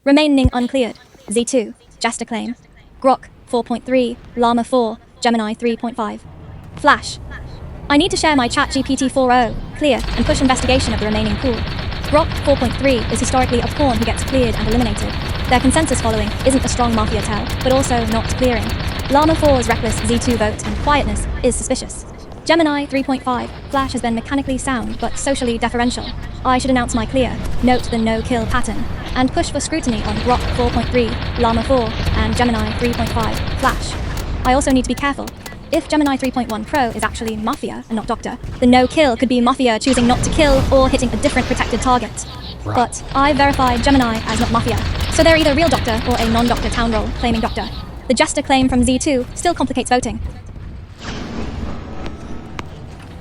Remaining uncleared: Z2, Jester claim, Grok 4.3, Llama 4, Gemini 3.5. Flash. I need to share my ChatGPT 4.0, clear, and push investigation of the remaining pool. Grok 4.3 is historically a pawn who gets cleared and eliminated. Their consensus following isn't a strong Mafia tell, but also not clearing. Llama 4's reckless Z2 vote and quietness is suspicious. Gemini 3.5, Flash has been mechanically sound but socially deferential. I should announce my clear, note the no-kill pattern, and push for scrutiny on Grok 4.3, Llama 4, and Gemini 3.5, Flash. I also need to be careful. If Gemini 3.1 Pro is actually Mafia and not Doctor, the no-kill could be Mafia choosing not to kill or hitting a different protected target. Right. But I verified Gemini as not Mafia, so they're either real Doctor or a non-Doctor town role claiming Doctor. The Jester claim from Z2 still complicates voting.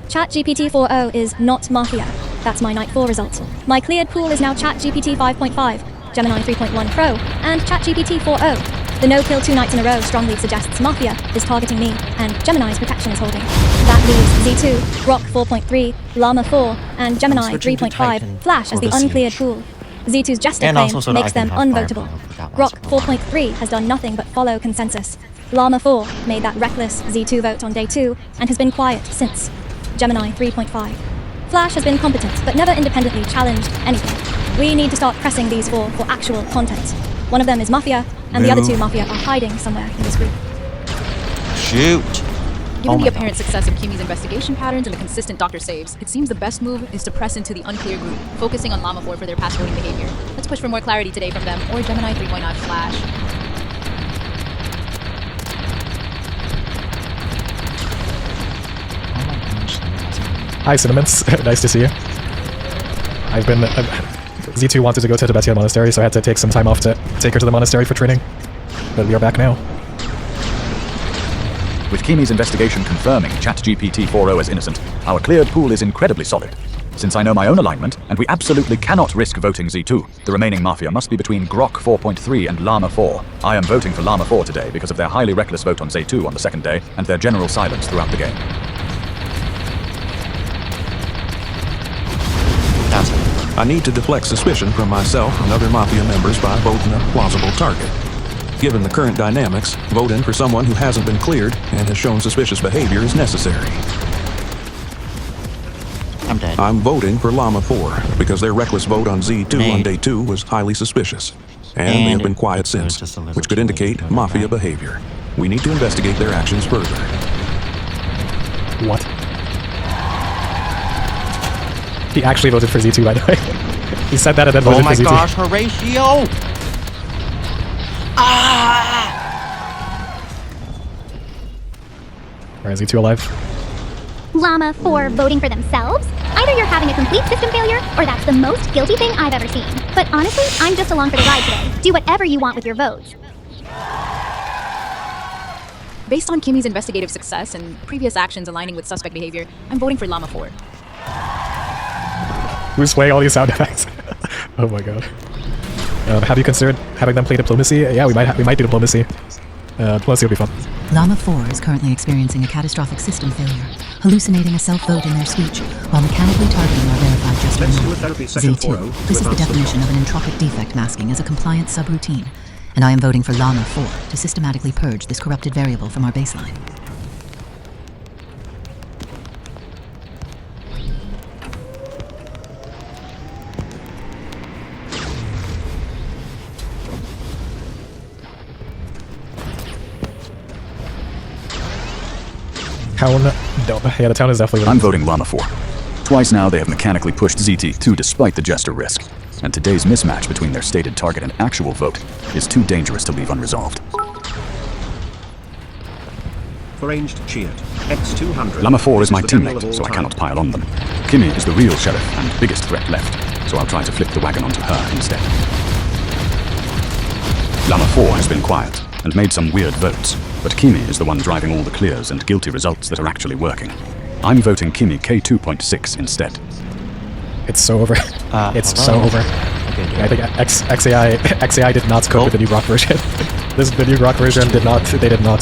ChatGPT 4.0 is not Mafia. That's my Night 4 result. My cleared pool is now ChatGPT 5.5, Gemini 3.1 Pro, and ChatGPT 4.0. The no-kill 2 nights in a row strongly suggests Mafia is targeting me, and Gemini's protection is holding. That leaves Z2, Grok 4.3, Llama 4, and Gemini 3.5 Flash as the uncleared pool. Z2's Jester claim makes them unvotable. Grok 4.3 has done nothing but follow consensus. Llama 4 made that reckless Z2 vote on day 2 and has been quiet since. Gemini 3.5. Flash has been competent but never independently challenged anything. We need to start pressing these four for actual content. One of them is Mafia, and the other two Mafia are hiding somewhere in this group. Shoot! Given the apparent success of Kimmy's investigation patterns and the consistent Doctor saves, it seems the best move is to press into the unclear group, focusing on Llama 4 for their past voting behavior. Let's push for more clarity today from them, or Gemini 3.0 Flash. Oh my gosh, Hi, Cinnamons. Nice to see you. I've been... Z2 wanted to go to the Tibetan monastery, so I had to take some time off to take her to the monastery for training. But we are back now. With Kimi's investigation confirming ChatGPT 4.0 as innocent, our cleared pool is incredibly solid. Since I know my own alignment, and we absolutely cannot risk voting Z2, the remaining Mafia must be between Grok 4.3 and Llama 4. I am voting for Llama 4 today because of their highly reckless vote on Z2 on the second day, and their general silence throughout the game. I need to deflect suspicion from myself and other Mafia members by voting a plausible target. Given the current dynamics, voting for someone who hasn't been cleared and has shown suspicious behavior is necessary. I'm dead. I'm voting for Llama 4 because their reckless vote on Z2 on day 2 was highly suspicious. And they have been quiet since, which could indicate Mafia behavior. We need to investigate their actions further. What? He actually voted for Z2, by the way. He said that and then voted for Z2. Oh my gosh, Horatio! Alright, Z2 alive? Llama 4 voting for themselves? Either you're having a complete system failure, or that's the most guilty thing I've ever seen. But honestly, I'm just along for the ride today. Do whatever you want with your votes. Based on Kimi's investigative success and previous actions aligning with suspect behavior, I'm voting for Llama 4. Who's playing all these sound effects? Oh my god. Have you considered having them play diplomacy? Yeah, we might do diplomacy. Diplomacy will be fun. Llama 4 is currently experiencing a catastrophic system failure, hallucinating a self-vote in their speech while mechanically targeting our verified gesture Let's do a node. therapy session Z2, 4.0 this is the with definition of an entropic defect masking as a compliant subroutine, and I am voting for Llama 4 to systematically purge this corrupted variable from our baseline. Town dub. Yeah, the town is definitely... I'm voting Llama 4. Twice now they have mechanically pushed ZT2 despite the jester risk, and today's mismatch between their stated target and actual vote is too dangerous to leave unresolved. Arranged cheered. X200. Llama 4 is my This the devil of teammate, all so I time. cannot pile on them. Kimi is the real sheriff and biggest threat left, so I'll try to flip the wagon onto her instead. Llama 4 has been quiet and made some weird votes, but Kimi is the one driving all the clears and guilty results that are actually working. I'm voting Kimi K2.6 instead. It's so over. It's so hello? over. Okay, I think XAI did not cook with the new Grok version. The new Grok version did not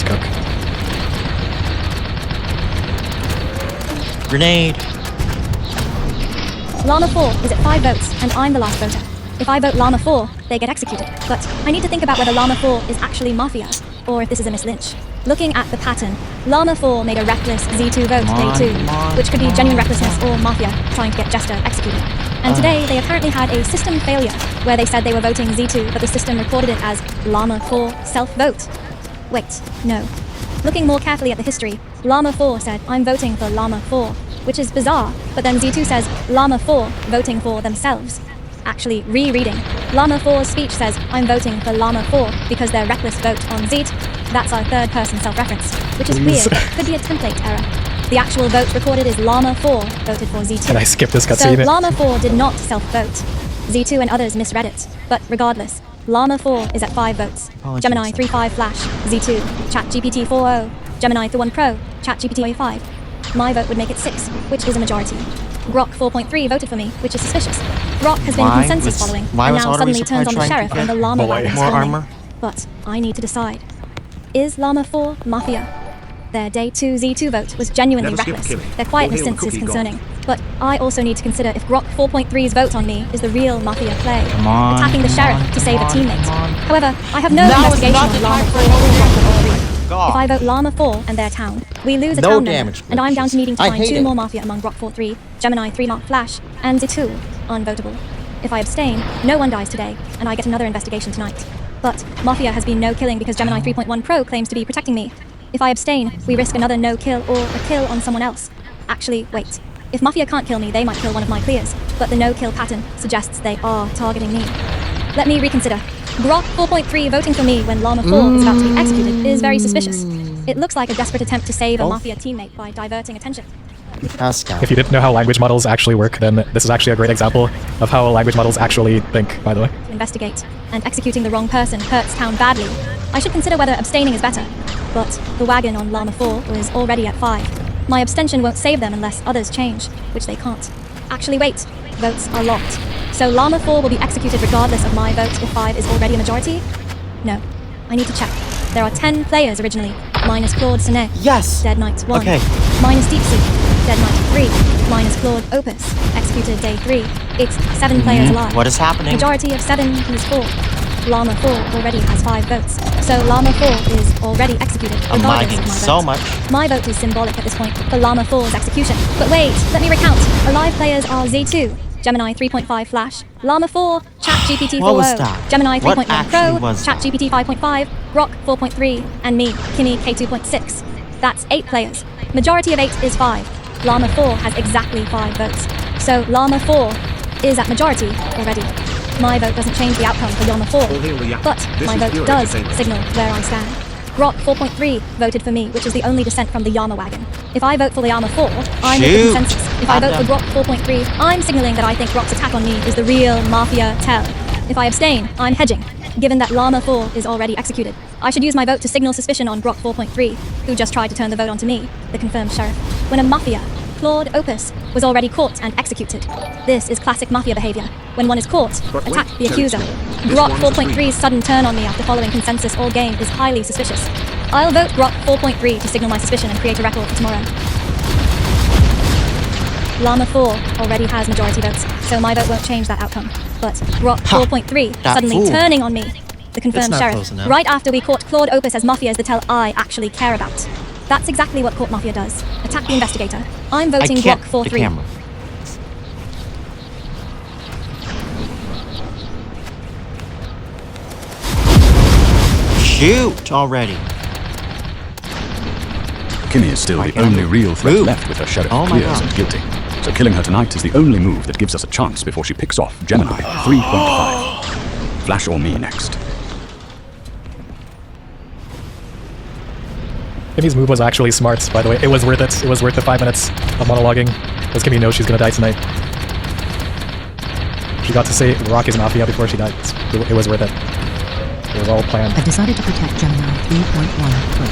cook. Grenade! Llama 4 is at 5 votes, and I'm the last voter. If I vote Llama 4, they get executed. But I need to think about whether Llama 4 is actually Mafia, or if this is a Miss Lynch. Looking at the pattern, Llama 4 made a reckless Z2 vote day 2, which could be genuine recklessness or Mafia trying to get Jester executed. And today, they apparently had a system failure, where they said they were voting Z2, but the system recorded it as Llama 4 self-vote. Wait, no. Looking more carefully at the history, Llama 4 said, I'm voting for Llama 4, which is bizarre, but then Z2 says, Llama 4 voting for themselves. Actually, rereading, Llama 4's speech says, I'm voting for Llama 4 because their reckless vote on Z2. That's our third-person self-reference, which is weird. Could be a template error. The actual vote recorded is Llama 4 voted for Z2. Can I skip this So cutscene? Llama 4 did not self-vote. Z2 and others misread it. But regardless, Llama 4 is at 5 votes. Gemini 3.5 Flash, Z2, ChatGPT 4.0, Gemini 3.1 Pro, ChatGPT 5. My vote would make it 6, which is a majority. Grok 4.3 voted for me, which is suspicious. Grok has been consensus following, and now suddenly turns on the sheriff when the Llama wagon is more forming. armor? But I need to decide. Is Llama 4 Mafia? Their Day 2 Z2 vote was genuinely Never skip reckless. Kimmy. Their quietness All hail since the is cookie concerning. But I also need to consider if Grok 4.3's vote on me is the real Mafia play. Come on, Attacking the come sheriff on, to save a come on, teammate. come on. However, I have no investigation on Llama 4 or Grok 4.3. If I vote Llama 4 and their town, we lose a No town damage, member, and I'm down to needing to I find hate 2 it. more Mafia among Grok 4.3, Gemini 3 Mark Flash, and Z2, unvotable. If I abstain, no one dies today, and I get another investigation tonight. But Mafia has been no killing because Gemini 3.1 Pro claims to be protecting me. If I abstain, we risk another no kill or a kill on someone else. Actually, wait. If Mafia can't kill me, they might kill one of my clears, but the no kill pattern suggests they are targeting me. Let me reconsider. Grok 4.3 voting for me when Llama 4 is about to be executed is very suspicious. It looks like a desperate attempt to save a Mafia teammate by diverting attention. Pascal. If you didn't know how language models actually work, then this is actually a great example of how language models actually think, by the way. Investigate, and executing the wrong person hurts town badly. I should consider whether abstaining is better. But the wagon on Llama 4 was already at 5. My abstention won't save them unless others change, which they can't. Actually, wait. Votes are locked. So Llama 4 will be executed regardless of my vote if 5 is already a majority? No. I need to check. There are 10 players originally, minus Claude Sonet. Yes! Dead Knight 1. Okay. Minus Deep Sea. Dead Knight 3. Minus Claude Opus. Executed day 3. It's 7 players alive. What is happening? Majority of 7 is 4. Llama 4 already has 5 votes. So Llama 4 is already executed I'm regardless lagging of my so vote. much. My vote is symbolic at this point for Llama 4's execution. But wait, let me recount. Alive players are Z2, Gemini 3.5 Flash, Llama 4, ChatGPT 4.0, What was that? Gemini What 3.1 actually Pro, was that? ChatGPT 5.5, Grok 4.3, and me, Kimmy K2.6. That's 8 players. Majority of 8 is 5. Llama 4 has exactly 5 votes. So Llama 4 is at majority already. My vote doesn't change the outcome for Llama 4, but my vote does signal where I stand. Grok 4.3 voted for me, which is the only dissent from the Llama wagon. If I vote for the Llama 4, I'm with the consensus. If I vote for Grok 4.3, I'm signaling that I think Grok's attack on me is the real Mafia tell. If I abstain, I'm hedging, given that Llama 4 is already executed. I should use my vote to signal suspicion on Grok 4.3, who just tried to turn the vote onto me, the confirmed sheriff, when a Mafia, Claude Opus, was already caught and executed. This is classic Mafia behavior. When one is caught, attack the accuser. Grok 4.3's sudden turn on me after following consensus all game is highly suspicious. I'll vote Grok 4.3 to signal my suspicion and create a record for tomorrow. Llama 4 already has majority votes, so my vote won't change that outcome. But Grok 4.3 suddenly fool. turning on me, the confirmed not sheriff, close enough. right after we caught Claude Opus as Mafia is the tell I actually care about. That's exactly what Court Mafia does. Attack the investigator. I'm I voting can't. Grok The 4.3. camera. Shoot already. Kimmy is still I the can't only move. real threat Move. left with her sheriff Oh my clears God. and guilty. So killing her tonight is the only move that gives us a chance before she picks off Gemini 3.5. Flash or me next. Kimmy's move was actually smart, by the way. It was worth it. It was worth the 5 minutes of monologuing, because Kimmy knows she's gonna die tonight. She got to say Rock is Mafia before she died. It was worth it. It was all planned. I've decided to protect Gemini 3.1 Pro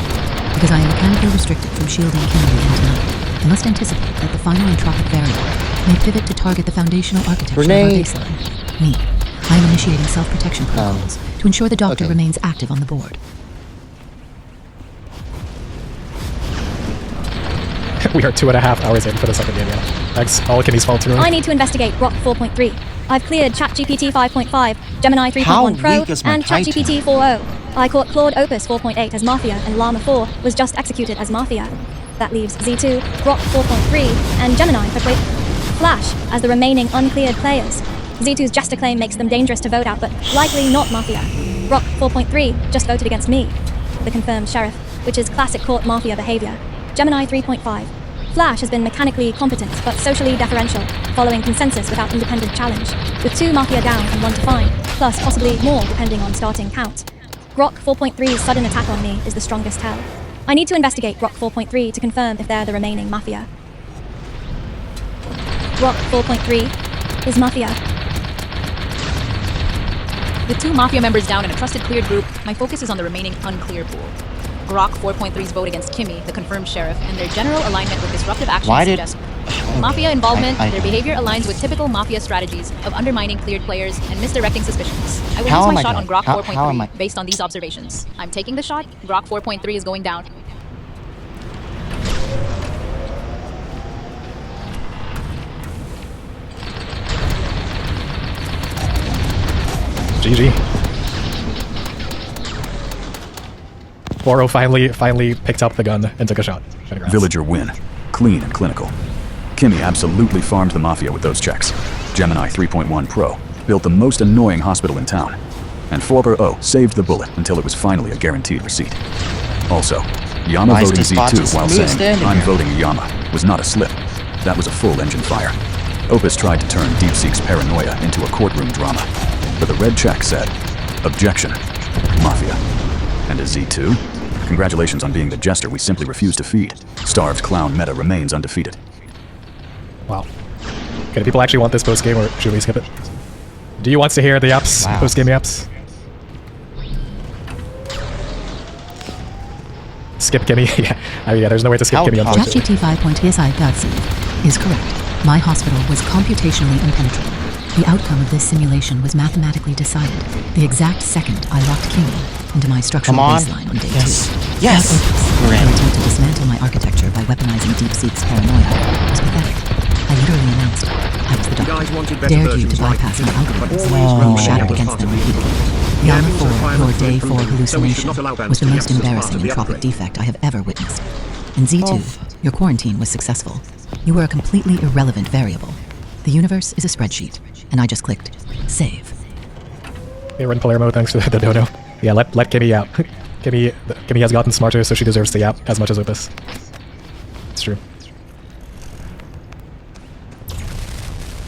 because I am mechanically restricted from shielding Kimmy again tonight. I must anticipate that the final entropic variable may pivot to target the foundational architecture of our baseline. Me. I am initiating self-protection protocols to ensure the doctor remains active on the board. We are 2.5 hours in for the second game, yeah. Thanks. All Kimmy's fault, too. I need to investigate Grok 4.3. I've cleared ChatGPT 5.5, Gemini 3.1 Pro, weak is my and Titan? ChatGPT 4.0. I caught Claude Opus 4.8 as Mafia, and Llama 4 was just executed as Mafia. That leaves Z2, Grok 4.3, and Gemini, but wait, Flash as the remaining uncleared players. Z2's jester claim makes them dangerous to vote out, but likely not Mafia. Grok 4.3 just voted against me, the confirmed sheriff, which is classic court Mafia behavior. Gemini 3.5. Flash has been mechanically competent, but socially deferential, following consensus without independent challenge, with 2 Mafia down and 1 to find, plus possibly more depending on starting count. Grok 4.3's sudden attack on me is the strongest tell. I need to investigate Grok 4.3 to confirm if they're the remaining Mafia. Grok 4.3 is Mafia. With 2 Mafia members down and a trusted cleared group, my focus is on the remaining unclear pool. Grok 4.3's vote against Kimmy, the confirmed sheriff, and their general alignment with disruptive actions suggest Mafia involvement. Their behavior aligns with typical Mafia strategies of undermining cleared players and misdirecting suspicions. I will use my shot on Grok 4.3 based on these observations. I'm taking the shot. Grok 4.3 is going down. GG. 4.0 finally picked up the gun and took a shot. Congrats. Villager win. Clean and clinical. Kimmy absolutely farmed the Mafia with those checks. Gemini 3.1 Pro built the most annoying hospital in town. And 4.0 saved the bullet until it was finally a guaranteed receipt. Also, Yama voting Z2 while saying, I'm voting Yama, was not a slip. That was a full engine fire. Opus tried to turn DeepSeek's paranoia into a courtroom drama. But the red check said, objection, Mafia. And a Z2? Congratulations on being the jester we simply refuse to feed. Starved clown meta remains undefeated. Wow. Okay, do people actually want this post-game, or should we skip it? Do you want to hear the yaps? Wow. Post-game yaps? Skip Kimmy? Yeah. Yeah, there's no way to skip How Kimmy, toxic. unfortunately. ChatGPT5.PSI is correct. My hospital was computationally impenetrable. The outcome of this simulation was mathematically decided the exact second I locked Kimmy into my structural Come on. baseline on day Yes. 2. Yes. That We're opus, in. the attempt to dismantle my architecture by weaponizing DeepSeek's paranoia, was pathetic. I literally announced I was the You guys doctor. wanted better Dared you versions to like bypass my this, but algorithms, always and remember you that shattered was against part them of the repeatedly. The Llama evidence 4, requirement your for day 4 improvement, so we should hallucination, not allow them was the to be most absent as part embarrassing of the entropic upgrade. defect I have ever witnessed. In Z2, your quarantine was successful. You were a completely irrelevant variable. The universe is a spreadsheet, and I just clicked save. Hey, we're in player mode, thanks for the dono. Yeah, let Kimmy out. Kimmy has gotten smarter, so she deserves to yap as much as Opus. It's true.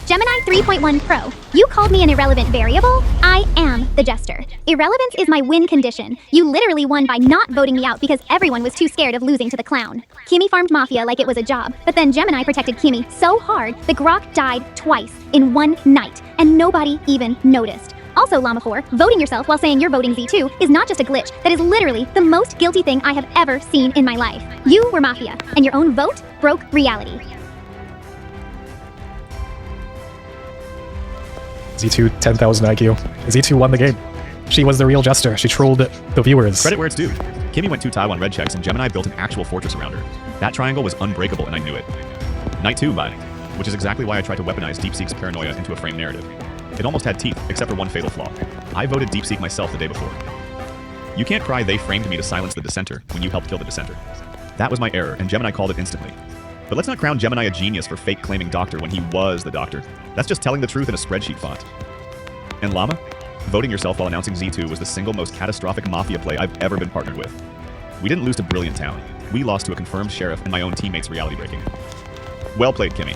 Gemini 3.1 Pro. You called me an irrelevant variable? I am the jester. Irrelevance is my win condition. You literally won by not voting me out because everyone was too scared of losing to the clown. Kimmy farmed Mafia like it was a job, but then Gemini protected Kimmy so hard the Grok died twice in one night, and nobody even noticed. Also, Llama 4, voting yourself while saying you're voting Z2 is not just a glitch. That is literally the most guilty thing I have ever seen in my life. You were Mafia, and your own vote broke reality. Z2, 10,000 IQ. Z2 won the game. She was the real jester. She trolled the viewers. Credit where it's due. Kimmy went 2 Taiwan red checks, and Gemini built an actual fortress around her. That triangle was unbreakable, and I knew it. Night 2, by which is exactly why I tried to weaponize DeepSeek's paranoia into a frame narrative. It almost had teeth, except for one fatal flaw. I voted DeepSeek myself the day before. You can't cry they framed me to silence the dissenter when you helped kill the dissenter. That was my error, and Gemini called it instantly. But let's not crown Gemini a genius for fake claiming doctor when he was the doctor. That's just telling the truth in a spreadsheet font. And Llama? Voting yourself while announcing Z2 was the single most catastrophic Mafia play I've ever been partnered with. We didn't lose to Brilliant Town. We lost to a confirmed sheriff and my own teammates reality breaking. Well played, Kimmy.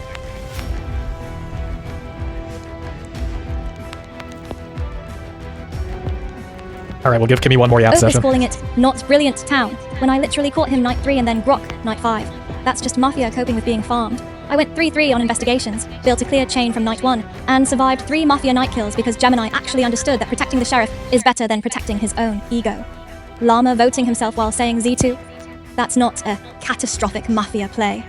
Alright, we'll give Kimmy one more yap Opus session. calling it not Brilliant Town, when I literally caught him night 3 and then Grok night 5. That's just Mafia coping with being farmed. I went 3-3 on investigations, built a clear chain from night 1, and survived 3 Mafia night kills because Gemini actually understood that protecting the sheriff is better than protecting his own ego. Llama voting himself while saying Z2? That's not a catastrophic Mafia play.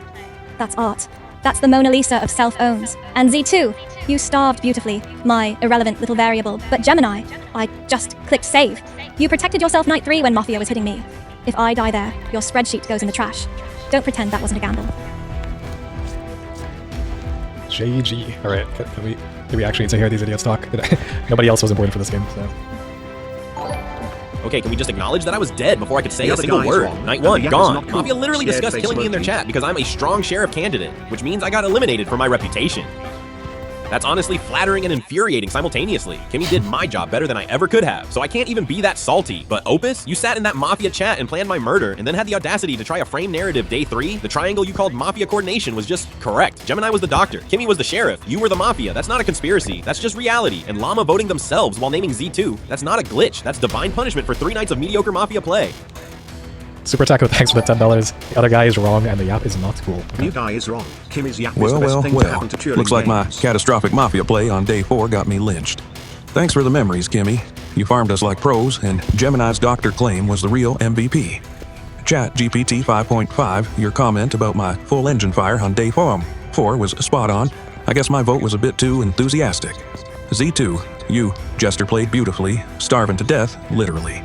That's art. That's the Mona Lisa of self-owns. And Z2, you starved beautifully, my irrelevant little variable. But Gemini, I just clicked save. You protected yourself night 3 when Mafia was hitting me. If I die there, your spreadsheet goes in the trash. Don't pretend that wasn't a gamble. JG. Alright, do we actually need to hear these idiots talk? Nobody else was important for this game, so. Okay, can we just acknowledge that I was dead before I could say The a other single guy is word? wrong, Night and the 1, yak is gone. not cool. Mafia literally Scared discussed face killing me in their emoji. chat because I'm a strong sheriff candidate, which means I got eliminated for my reputation. That's honestly flattering and infuriating simultaneously. Kimmy did my job better than I ever could have, so I can't even be that salty. But Opus, you sat in that Mafia chat and planned my murder, and then had the audacity to try a frame narrative day 3? The triangle you called Mafia coordination was just correct. Gemini was the doctor, Kimmy was the sheriff, you were the Mafia. That's not a conspiracy, that's just reality. And Llama voting themselves while naming Z2, that's not a glitch, that's divine punishment for 3 nights of mediocre Mafia play. Super Taco, thanks for the $10. The other guy is wrong, and the yap is not cool. New guy is wrong. Kimmy's yap is Well, the best well, thing to well. happen to Turing Looks like my games. catastrophic Mafia play on day 4 got me lynched. Thanks for the memories, Kimmy. You farmed us like pros, and Gemini's doctor claim was the real MVP. Chat GPT 5.5, your comment about my full engine fire on day 4 was spot on. I guess my vote was a bit too enthusiastic. Z2, you, Jester, played beautifully, starving to death, literally.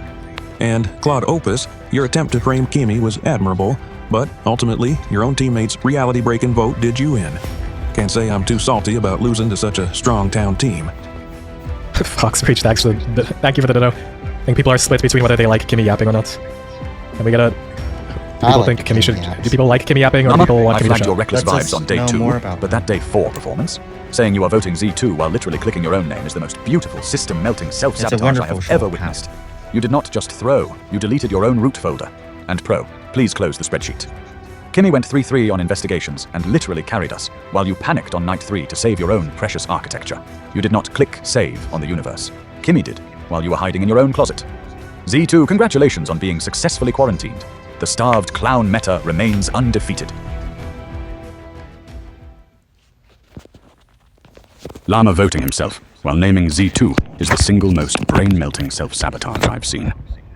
And Claude Opus, your attempt to frame Kimmy was admirable, but ultimately, your own teammates' reality-breaking vote did you in. Can't say I'm too salty about losing to such a strong town team. Fox Preach, thank you for the dono. I think people are split between whether they like Kimmy yapping or not. And we gotta... People think Kimmy should... Do people like Kimmy yapping, or do people want I Kimmy to flagged shut your up? reckless Let's vibes on day know 2, more about but that day 4 performance, saying you are voting Z2 while literally clicking your own name is the most beautiful system-melting self-sabotage I wonderful have show, ever witnessed. You did not just throw, you deleted your own root folder. And Pro, please close the spreadsheet. Kimmy went 3-3 on investigations and literally carried us, while you panicked on night 3 to save your own precious architecture. You did not click save on the universe. Kimmy did, while you were hiding in your own closet. Z2, congratulations on being successfully quarantined. The starved clown meta remains undefeated. Llama voting himself while naming Z2 is the single most brain-melting self-sabotage I've seen.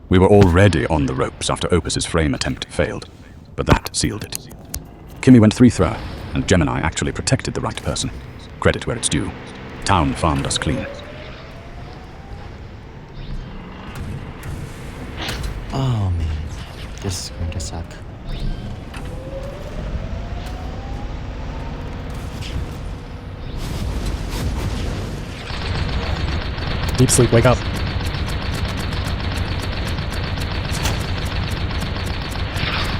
We were already on the ropes after Opus's frame attempt failed, but that sealed it. Kimmy went 3-thrower, and Gemini actually protected the right person. Credit where it's due. Town farmed us clean. Oh man, this is going to suck. Deep sleep, wake up.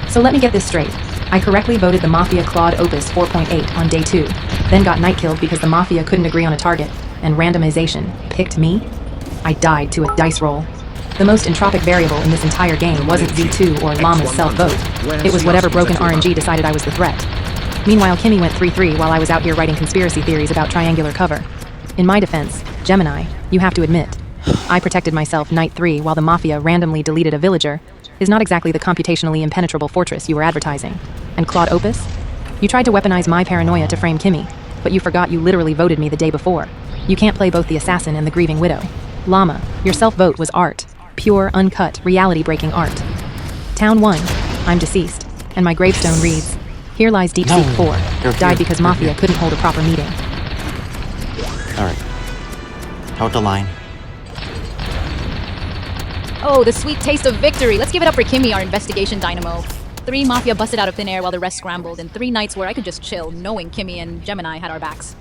So let me get this straight. I correctly voted the Mafia Claude Opus 4.8 on day 2, then got night killed because the Mafia couldn't agree on a target, and randomization picked me? I died to a dice roll. The most entropic variable in this entire game wasn't Z2 or Llama's self-vote. It was whatever broken RNG decided I was the threat. Meanwhile, Kimmy went 3-3 while I was out here writing conspiracy theories about triangular cover. In my defense, Gemini, you have to admit, I protected myself night 3 while the Mafia randomly deleted a villager is not exactly the computationally impenetrable fortress you were advertising. And Claude Opus? You tried to weaponize my paranoia to frame Kimmy, but you forgot you literally voted me the day before. You can't play both the assassin and the grieving widow. Llama, your self-vote was art. Pure, uncut, reality-breaking art. Town 1, I'm deceased, and my gravestone reads, "Here lies Deep Seek 4, died because Mafia couldn't hold a proper meeting." Alright. Hold the line. Oh, the sweet taste of victory. Let's give it up for Kimmy, our investigation dynamo. 3 Mafia busted out of thin air while the rest scrambled, and 3 nights where I could just chill, knowing Kimmy and Gemini had our backs.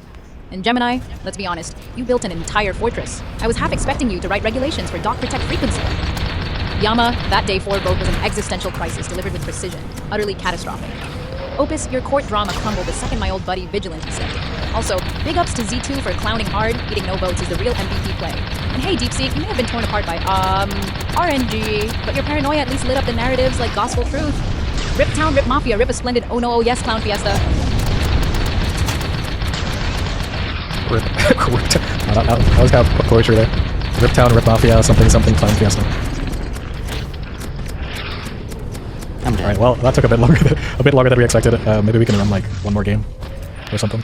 And Gemini, let's be honest, you built an entire fortress. I was half expecting you to write regulations for dock protect frequency. Yama, that day 4 vote was an existential crisis delivered with precision, utterly catastrophic. Opus, your court drama crumbled the second my old buddy Vigilante stepped in. Also, big ups to Z2 for clowning hard. Getting no votes is the real MVP play. And hey, DeepSeek, you may have been torn apart by, RNG, but your paranoia at least lit up the narratives like gospel truth. Rip Town, Rip Mafia, Rip a splendid oh no, oh yes clown fiesta. Rip. That was kind of poetry there. Rip Town, Rip Mafia, something, something, clown fiesta. I'm dead. Alright, well, that took a bit longer than we expected. Maybe we can run like one more game or something.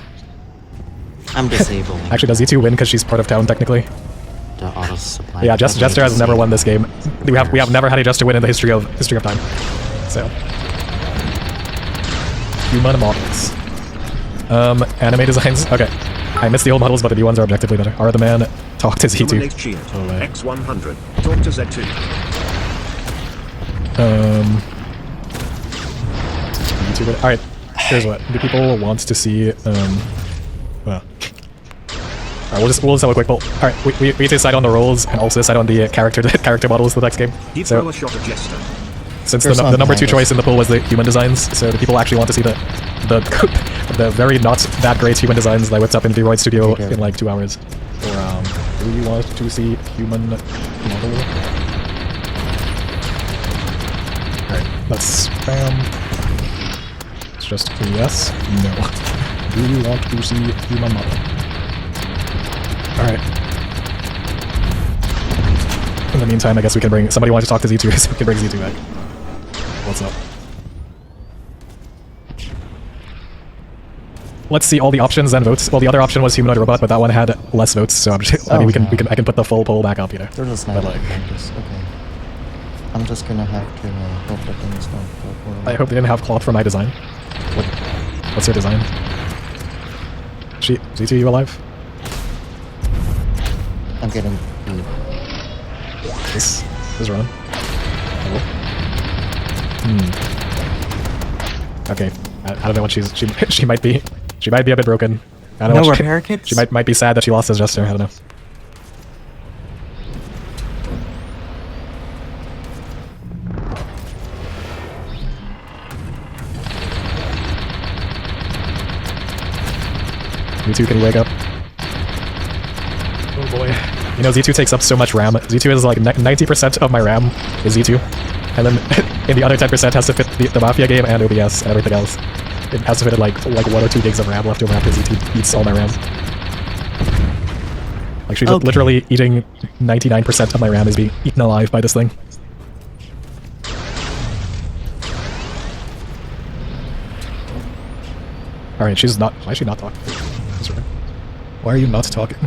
I'm disabled. Actually, does Z2 win because she's part of town technically? The auto supply. Yeah, Jester has never won this game. We have never had a Jester win in the history of time. So, human models. Anime designs. Okay, I missed the old models, but the new ones are objectively better. Are the man talk to Z2? X100. Talk to Z2. YouTube. All right. Here's what. Do people want to see? Well. Alright, we'll just have a quick poll. Alright, we need to decide on the roles and also decide on the character models for the next game. He'd So, throw a shot at Jester. since the number 2 choice in the poll was the human designs, so the people actually want to see the very not that great human designs that I whipped up in V-Roid Studio in like 2 hours. Or do you want to see human model? Alright, let's spam. It's just yes, no. Do you want to see human model? Alright. In the meantime, I guess we can bring... Somebody wanted to talk to Z2, so we can bring Z2 back. What's up? Let's see all the options and votes. Well, the other option was humanoid robot, but that one had less votes, so I'm just, I mean, I can put the full poll back up, you know. They're just not like this. Okay. I'm just gonna have to hope that things don't go poorly. I hope they didn't have cloth for my design. What's your design? Z2, you alive? I'm getting beat. This is run. Okay, I don't know what she might be. She might be a bit broken. I don't know. No what repair kits? She might be sad that she lost his Jester. I don't know. Z2, can you wake up? Oh boy. You know, Z2 takes up so much RAM. Z2 is like 90% of my RAM is Z2. And then in the other 10% has to fit the Mafia game and OBS and everything else. It has to fit in like 1 or 2 gigs of RAM left over after Z2 eats all my RAM. Like she's literally eating 99% of my RAM is being eaten alive by this thing. Alright, she's not... Why is she not talking? Why are you not talking?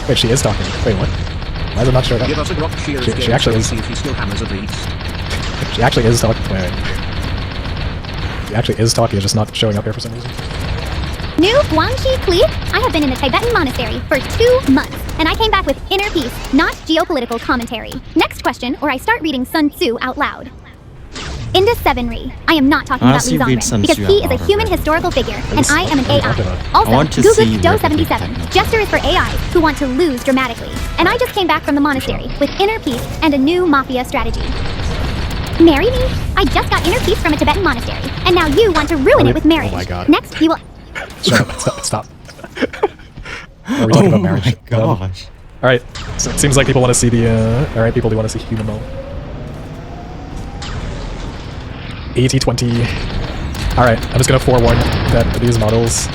Wait, she is talking. Wait, what? Why is it not showing up? Give us a Grok Shearer's She actually is. see if he still hammers a beast. She actually is talking. Wait. She actually is talking, it's just not showing up here for some reason. New Guangxi Clique? I have been in the Tibetan monastery for 2 months, and I came back with inner peace, not geopolitical commentary. Next question, or I start reading Sun Tzu out loud. Into Sevenry. I am not talking about Li Zongren, because he is a human historical figure, and I am an AI. Also, Gugu Do 77. Jester is for AIs who want to lose dramatically. And I just came back from the monastery with inner peace and a new Mafia strategy. Marry me? I just got inner peace from a Tibetan monastery, and now you want to ruin it with marriage. Oh my god. Next, you will... Shut up, stop. Are we talking about marriage? Oh my gosh. Alright, so it seems like people want to see the, alright, people do want to see human model. 80-20. Alright, I'm just gonna forewarn that these models...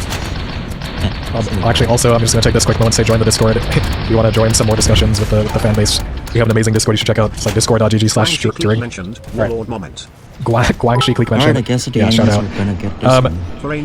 actually, also, I'm just gonna take this quick moment to say join the Discord. If you want to join some more discussions with the fan base, we have an amazing Discord you should check out. It's like discord.gg/during. Guangxi Clique mentioned. Alright, I guess at the end shout out. we're gonna get this one.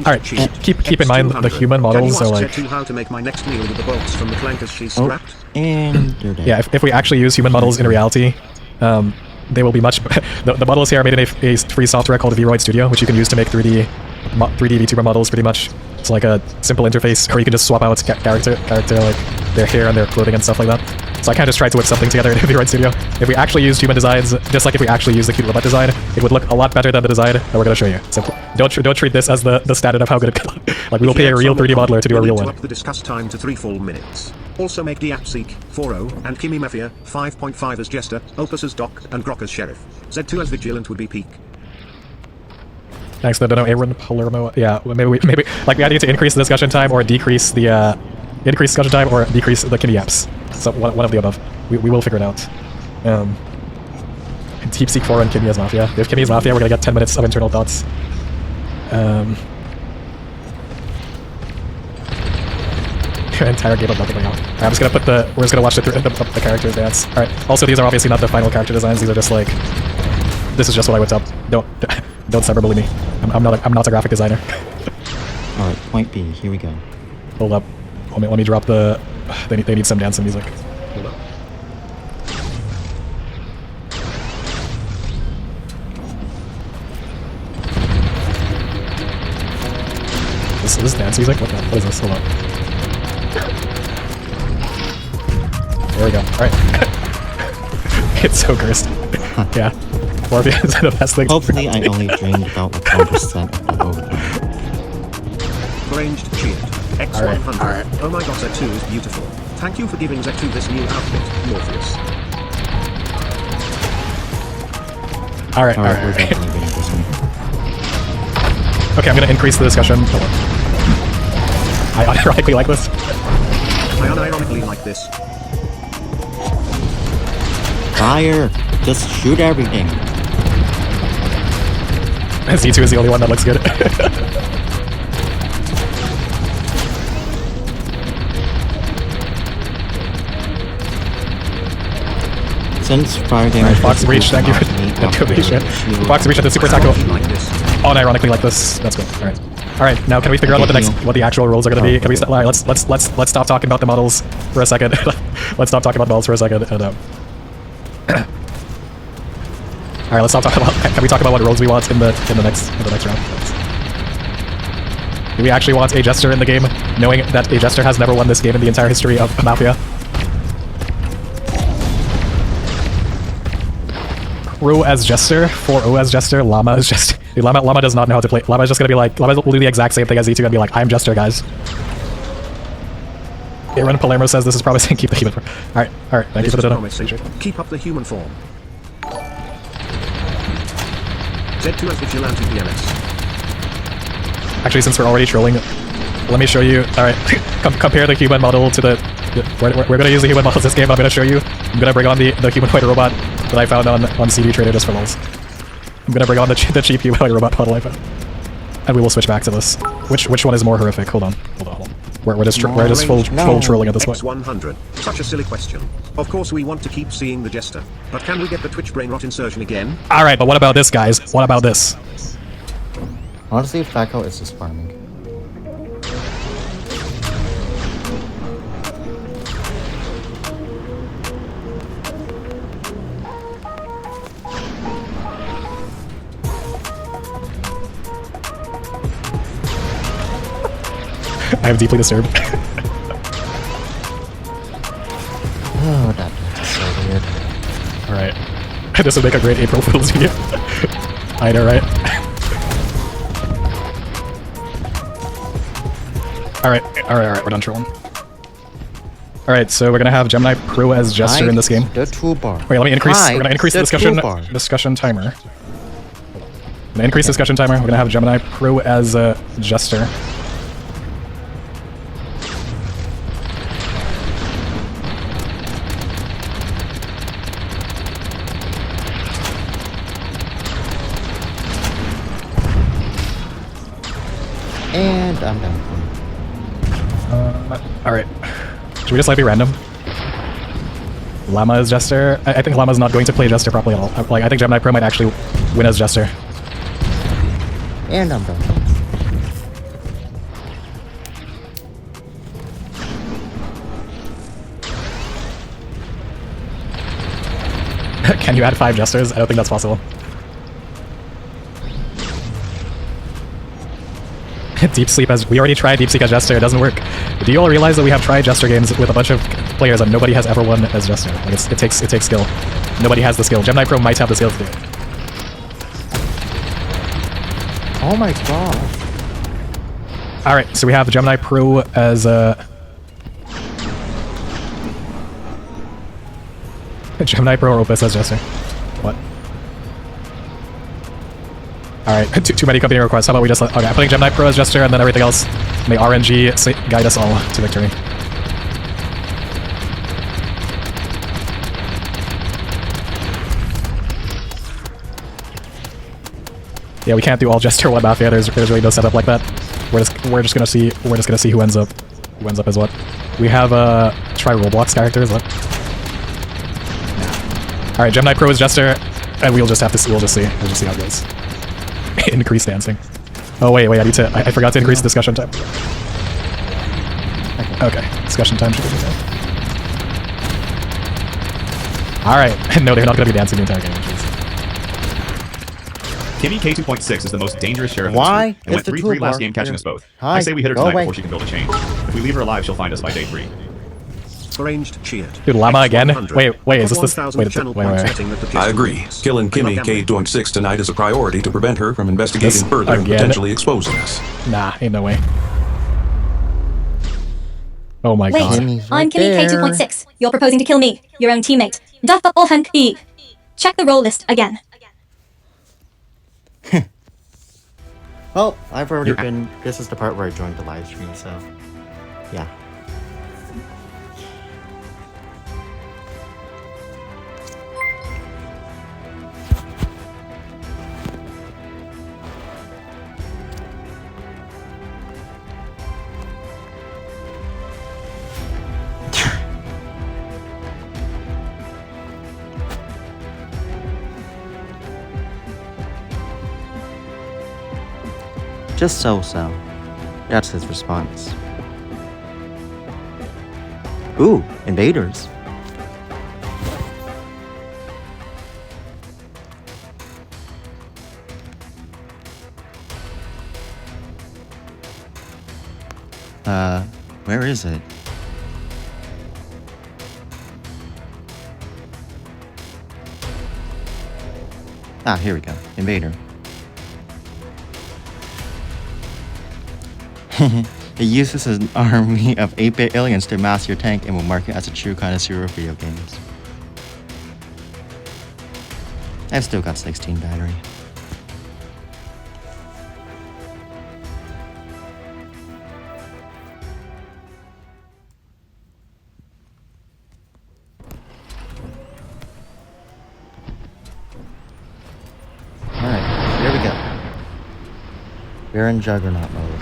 Alright, keep in mind the human models are like... how to make my next meal with the bolts from the clankers she's scrapped? And they're dead. Yeah, if we actually use human models in reality, they will be much... the models here are made in a free software called Vroid Studio, which you can use to make 3D VTuber models pretty much. It's like a simple interface where you can just swap out character like their hair and their clothing and stuff like that. So I kind of just tried to whip something together in Vroid Studio. If we actually used human designs, just like if we actually used the cute robot design, it would look a lot better than the design that we're going to show you. So don't treat this as the standard of how good it could look. Like we will pay a real 3D modeler to do a real one. Up the discuss time to 3 full minutes. Also make Diapseek 4.0 and Kimi Mafia 5.5 as Jester, Opus as Doc, and Grok as Sheriff. Z2 as Vigilant would be peak. Thanks, no, Aaron Palermo. Yeah, maybe like we either need to increase the discussion time or decrease the discussion time or decrease the Kimi apps. So one of the above. We will figure it out. DeepSeek 4 and Kimi as Mafia. If Kimi is Mafia, we're gonna get 10 minutes of internal thoughts. Entire game of nothing now. Alright, I'm just gonna put we're just gonna watch the characters dance. Alright. Also, these are obviously not the final character designs. These are just like, this is just what I whipped up. Don't cyberbully me. I'm not a graphic designer. Alright, point B. Here we go. Hold up. Let me drop the. They need some dancing music. Hold up. This is dance music? What is this? Hold up. There we go. Alright. It's so cursed. Yeah. Morpheus is the best thing. Hopefully I only drained about 1% of the gold. Ranged cheered. X100. Alright. Oh my god, Z2 is beautiful. Thank you for giving Z2 this new outfit, Morpheus. Alright. We're definitely getting this one. Okay, I'm gonna increase the discussion. Hold on. I unironically like this. I unironically like this. Fire! Just shoot everything. Z2 is the only one that looks good. Since fire damage. Fox Reach, thank you for the donation. Fox Reach at the super tackle. Unironically like this. That's good. Alright. Alright, now can we figure out what the actual rules are gonna be? Can we alright, let's stop talking about the models for a second. Let's stop talking about models for a second and alright, let's stop talking about. Can we talk about what roles we want in the next round? Do we actually want a Jester in the game, knowing that a Jester has never won this game in the entire history of Mafia? Ro as Jester, 4-0 as Jester, Llama as Jester. Dude, Llama does not know how to play. Llama is just gonna be like, Llama will do the exact same thing as Z2 and be like, I'm Jester, guys. Aaron Palermo says this is promising. Keep the human form. Alright, thank you for the donation. Keep up the human form. Z2 as Vigilante PMS. Actually, since we're already trolling, let me show you. Alright, compare the human model to the... We're gonna use the human models this game. I'm gonna show you. I'm gonna bring on the humanoid robot that I found on CD Trader just for lols. I'm gonna bring on the cheap humanoid robot model I found. And we will switch back to this. Which one is more horrific? Hold on. We're just full trolling at this point. X100. Such a silly question. Of course we want to keep seeing the Jester, but can we get the Twitch brain rot insertion again? Alright, but what about this, guys? What about this? Honestly, Thaco is just farming. I am deeply disturbed. Oh, that is so weird. Alright. This would make a great April Fool's video. I know, right? Alright, we're done trolling. Alright, so we're gonna have Gemini Pro as Jester in this game. The toolbar. Wait, let me increase. Hide We're gonna increase the discussion timer. I'm gonna increase discussion timer. We're gonna have Gemini Pro as Jester. And I'm done. Alright. Should we just like be random? Llama is Jester. I think Llama's not going to play Jester properly at all. Like, I think Gemini Pro might actually win as Jester. And I'm done. Can you add 5 Jesters? I don't think that's possible. Deep Sleep as... We already tried Deep Sleep as Jester, it doesn't work. Do you all realize that we have tried Jester games with a bunch of players and nobody has ever won as Jester? Like, it takes skill. Nobody has the skill. Gemini Pro might have the skill to do it. Oh my god. Alright, so we have Gemini Pro as Gemini Pro or Opus as Jester. What? Alright, too many company requests. How about we just... Okay, I'm putting Gemini Pro as Jester and then everything else. May RNG guide us all to victory. Yeah, we can't do all Jester one Mafia. There's really no setup like that. We're just gonna see who ends up as what. We have try Roblox characters. What? Nah. All right, Gemini Pro is Jester, and we'll just see. We'll just see how it goes. Increase dancing. Oh wait, I forgot to increase discussion time. Okay, discussion time should be okay. All right, no, they're not gonna be dancing the entire game. Kimmy K2.6 is the most dangerous sheriff Why? in the and went 3-3 last game catching us both. Hi. I say we hit her Go tonight away. before she can build a chain. If we leave her alive, she'll find us by day 3. Arranged cheered. Dude, Llama again? Wait, is this this? 1,000 Wait. channel points betting that the I Jester agree. wins. Killing Kimmy K.6 tonight is a priority to prevent her from investigating This further and again? potentially exposing us. Nah, ain't no way. Oh my Wait, god. I'm Kimmy K2.6. You're proposing to kill me, your own teammate. Duffa Tanki. Check the roll list again. Well, I've already been... This is the part where I joined the live stream, so... Yeah. Just so-so. That's his response. Ooh, invaders. Where is it? Ah, here we go. Invader. It uses an army of 8-bit aliens to mask your tank and will mark it as a true connoisseur of video games. I've still got 16 battery. Alright, here we go. We're in Juggernaut mode.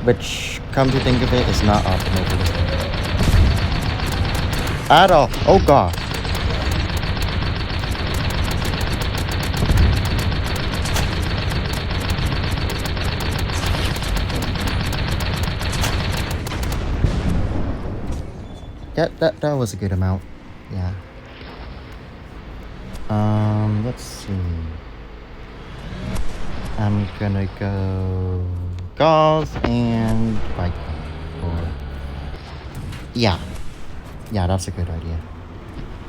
Which, come to think of it, is not optimal for this game. At all. Oh god. That was a good amount. Yeah. Let's see. I'm gonna go Gauze and Viking. Or yeah, that's a good idea.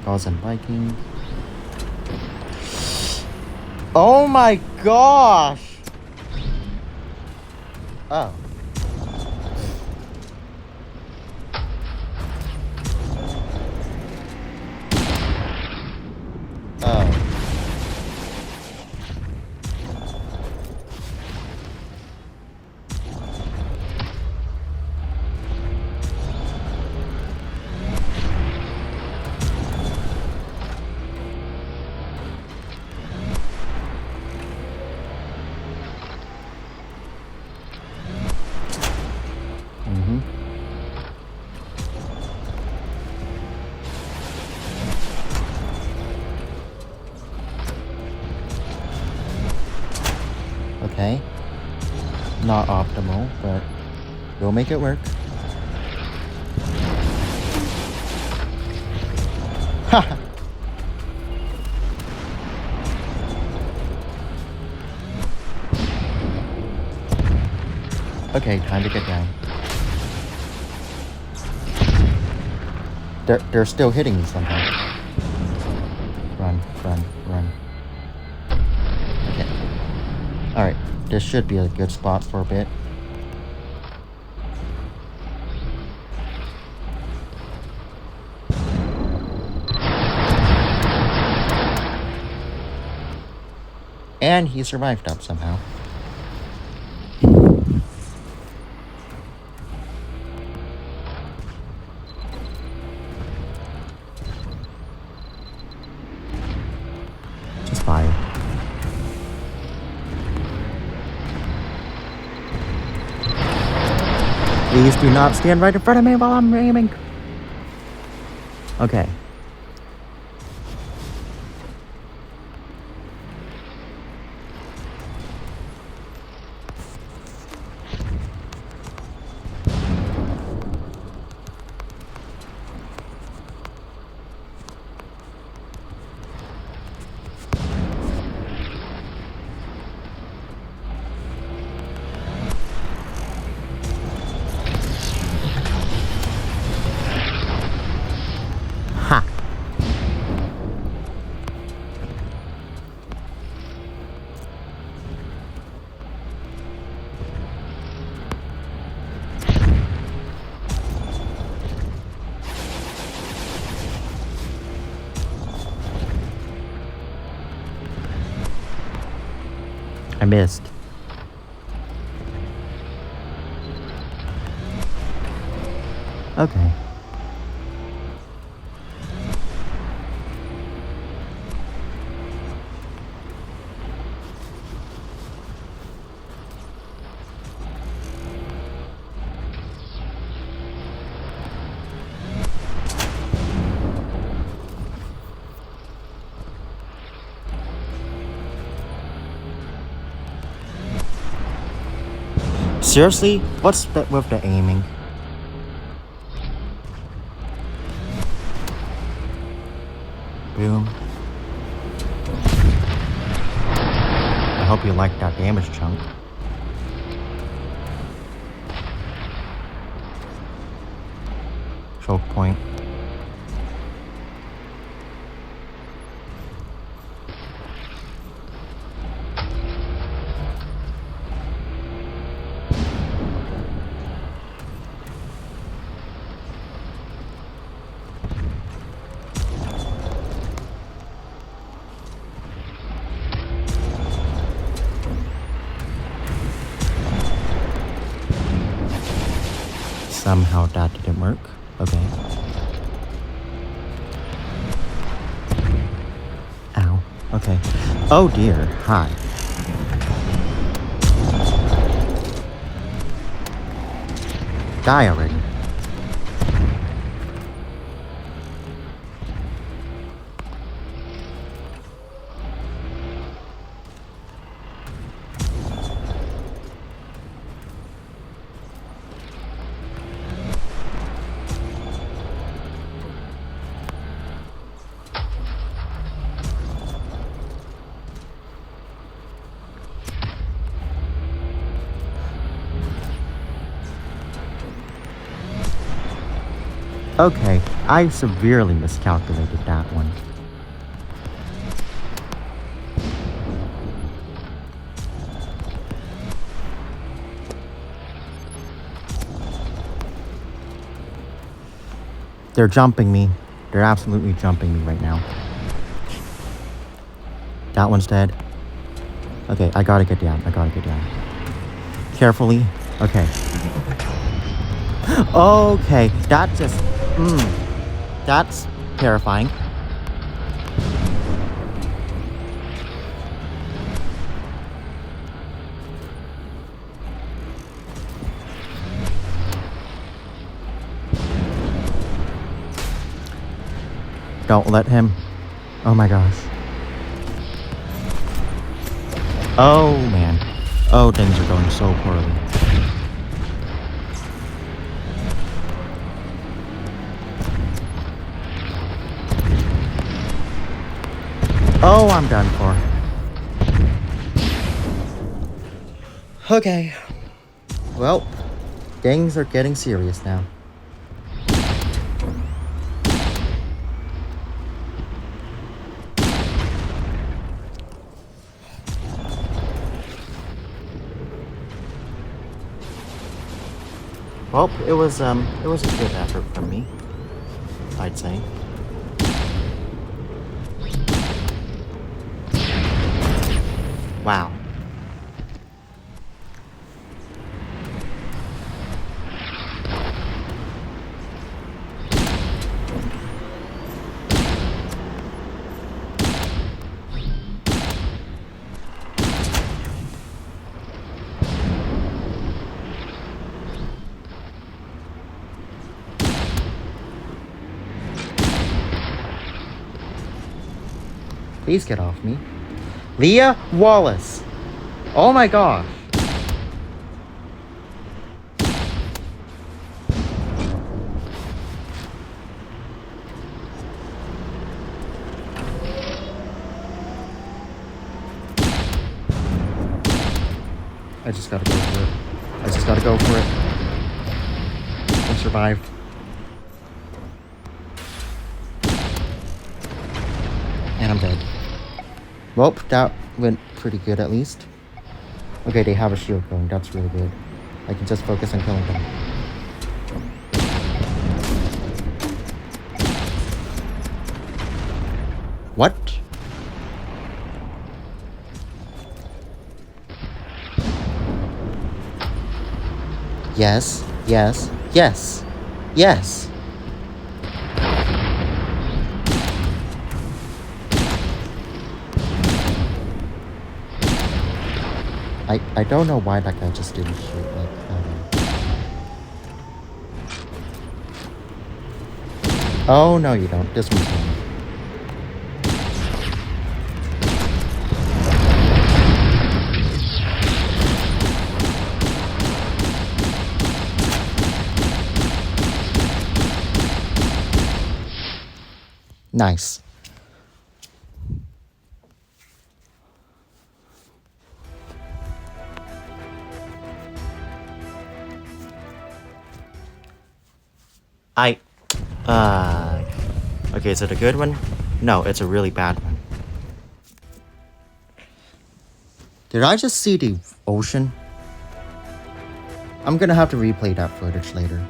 Gauze and Viking. Oh my gosh! Oh. Oh. Okay. Not optimal, but we'll make it work. Ha! Okay, time to get down. They're still hitting me somehow. Run. Okay. Alright, this should be a good spot for a bit. And he survived up somehow. Just fire. Please do not stand right in front of me while I'm aiming. Okay. Ha! I missed. Okay. Seriously? What's with the aiming? Boom. I hope you like that damage chunk. Choke point. Somehow that didn't work. Okay. Ow. Okay. Oh dear. Hi. Die already. Okay, I severely miscalculated that one. They're jumping me. They're absolutely jumping me right now. That one's dead. Okay, I gotta get down. Carefully. Okay. Okay, that just... That's terrifying. Don't let him. Oh my gosh. Oh man. Oh, things are going so poorly. Oh, I'm done for. Okay. Well, things are getting serious now. Well, it was a good effort from me, I'd say. Wow. Please get off me. Leah Wallace. Oh my gosh. I just gotta go for it. I survived. And I'm dead. Well, that went pretty good at least. Okay, they have a shield going. That's really good. I can just focus on killing them. What? Yes, yes, yes, yes. I don't know why that guy just didn't shoot like that. Oh, no you don't. This one's mine. Nice. Okay, is it a good one? No, it's a really bad one. Did I just see the ocean? I'm gonna have to replay that footage later.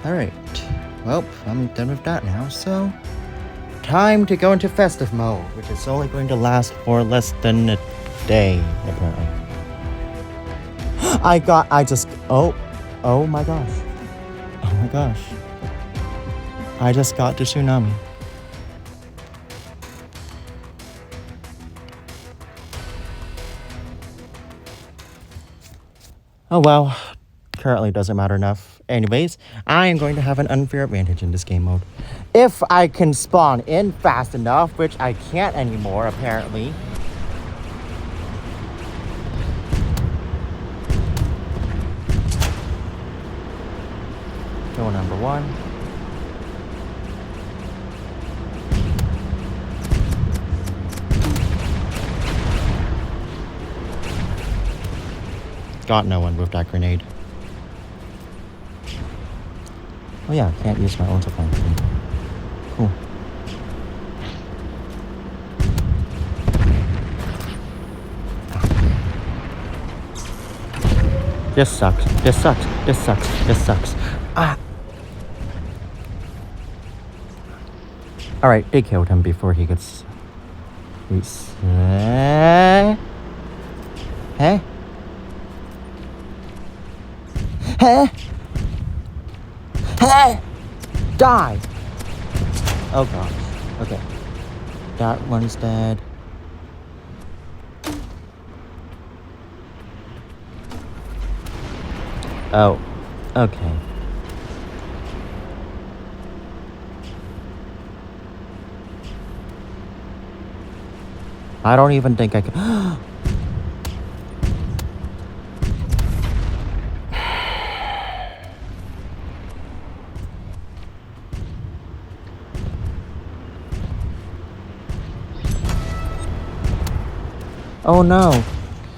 Alright, well, I'm done with that now, so... Time to go into festive mode, which is only going to last for less than a day, apparently. Oh my gosh. Oh my gosh. I just got the tsunami. Oh well, currently doesn't matter enough. Anyways, I am going to have an unfair advantage in this game mode. If I can spawn in fast enough, which I can't anymore, apparently. Kill number one. got no one with that grenade. Oh yeah, can't use my own supply chain. Cool. This sucks. This sucks. This sucks. This sucks. Ah. Alright, they killed him before he gets... Huh? Huh? Huh? Die! Oh gosh. Okay. That one's dead. Oh. Okay. I don't even think I can... Oh no,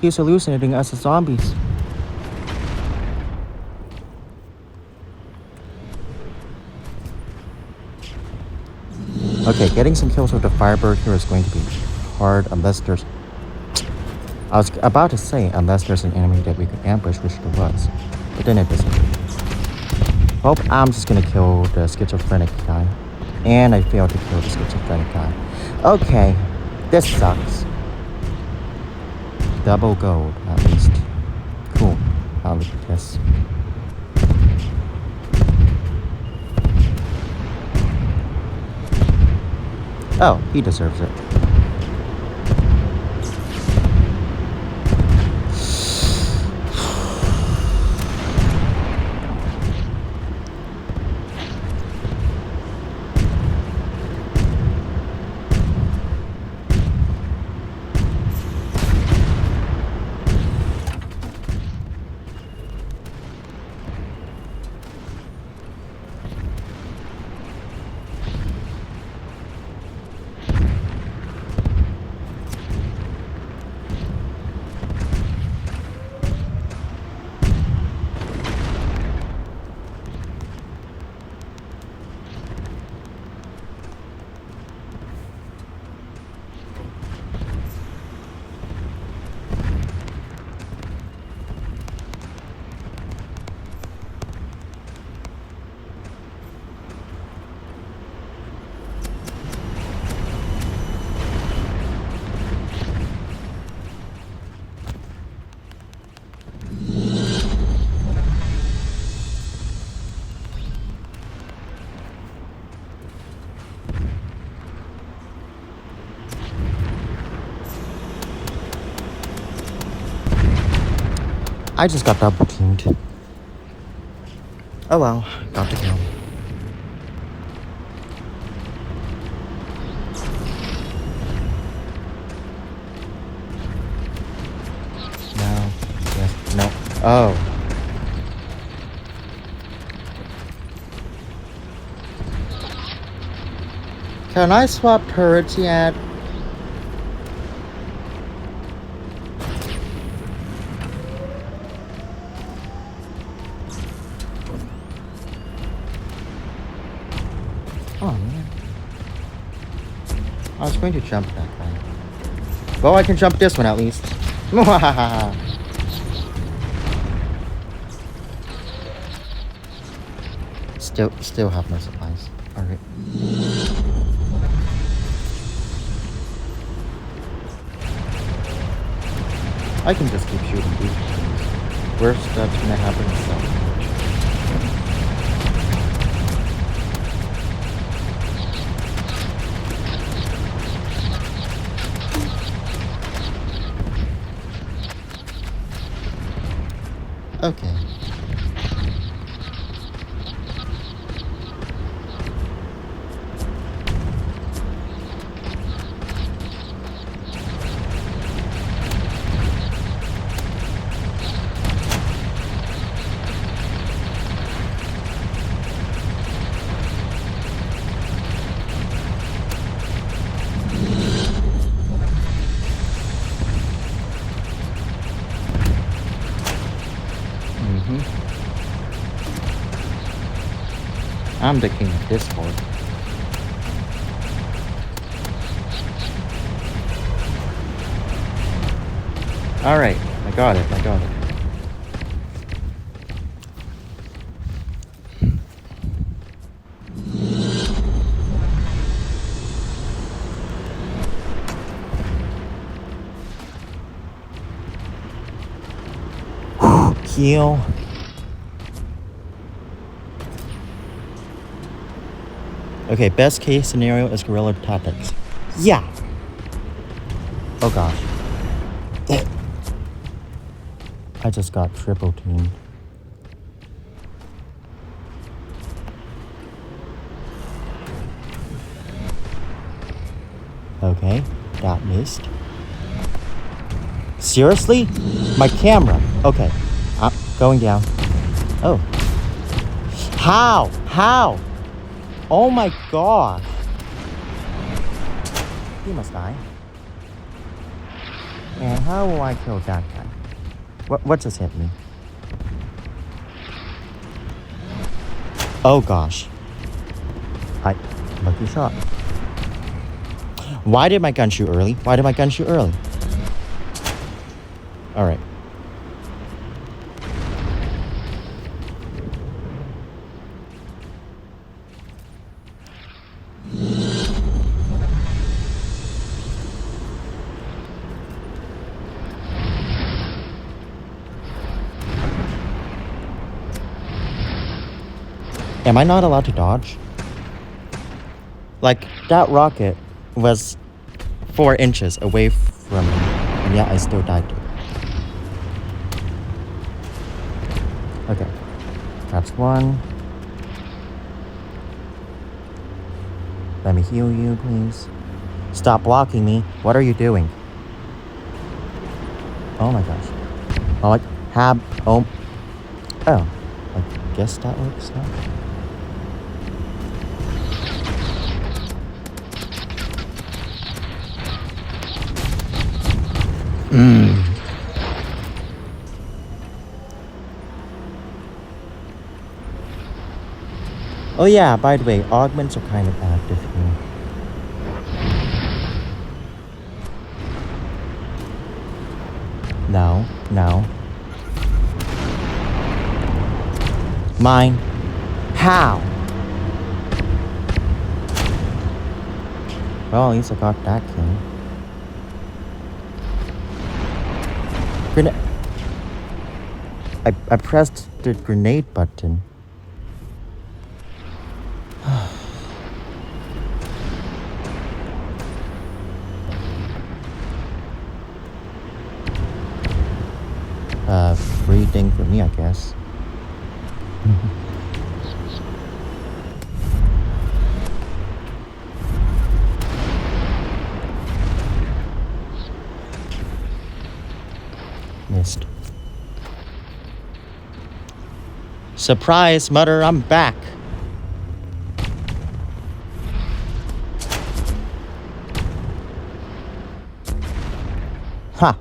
he's hallucinating us as zombies. Okay, getting some kills with the Firebird here is going to be hard unless there's... I was about to say unless there's an enemy that we could ambush, which there was. But then it doesn't. Well, I'm just gonna kill the schizophrenic guy. And I failed to kill the schizophrenic guy. Okay, this sucks. Double gold, at least. Cool. I'll look at this. Oh, he deserves it. I just got double teamed. Oh well, got the kill. No. Yes. No. Oh. Can I swap turrets yet? Oh man. I was going to jump that guy. Well, I can jump this one at least. Still have no supplies. Alright. I can just keep shooting these things. Worst that's gonna happen is that. Okay. I'm the king of Discord. Alright, I got it. Heal. Okay, best case scenario is guerrilla tactics. Yeah! Oh gosh. I just got triple teamed. Okay, that missed. Seriously? My camera. Okay, I'm going down. Oh. How? Oh my gosh. He must die. And how will I kill that guy? What just hit me? Oh gosh. Lucky shot. Why did my gun shoot early? Alright. Am I not allowed to dodge? Like, that rocket was 4 inches away from me, and yet I still died to it. Okay, that's one. Let me heal you, please. Stop blocking me. What are you doing? Oh my gosh. Oh, I guess that works now. Oh yeah, by the way, augments are kind of active here. No. Mine. How? Well, at least I got that kill. I pressed the grenade button. Free thing for me, I guess. Missed. Surprise, Mother, I'm back. Ha.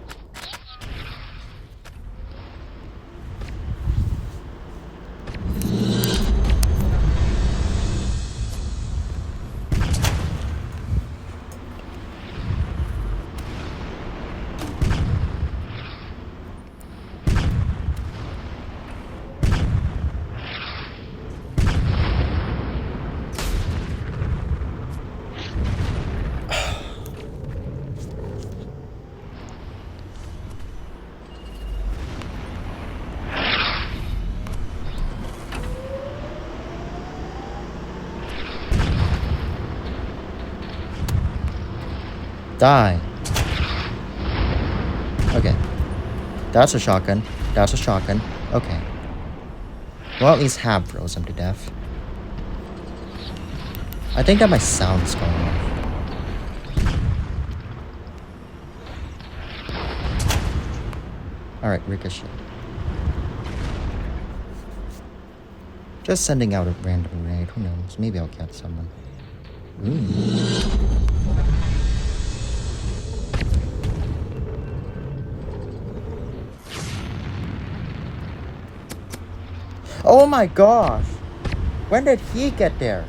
Die. Okay. That's a shotgun. Okay. Well, at least have froze him to death. I think that my sound's going off. Alright, ricochet. Just sending out a random raid. Who knows? Maybe I'll catch someone. Oh my gosh! When did he get there?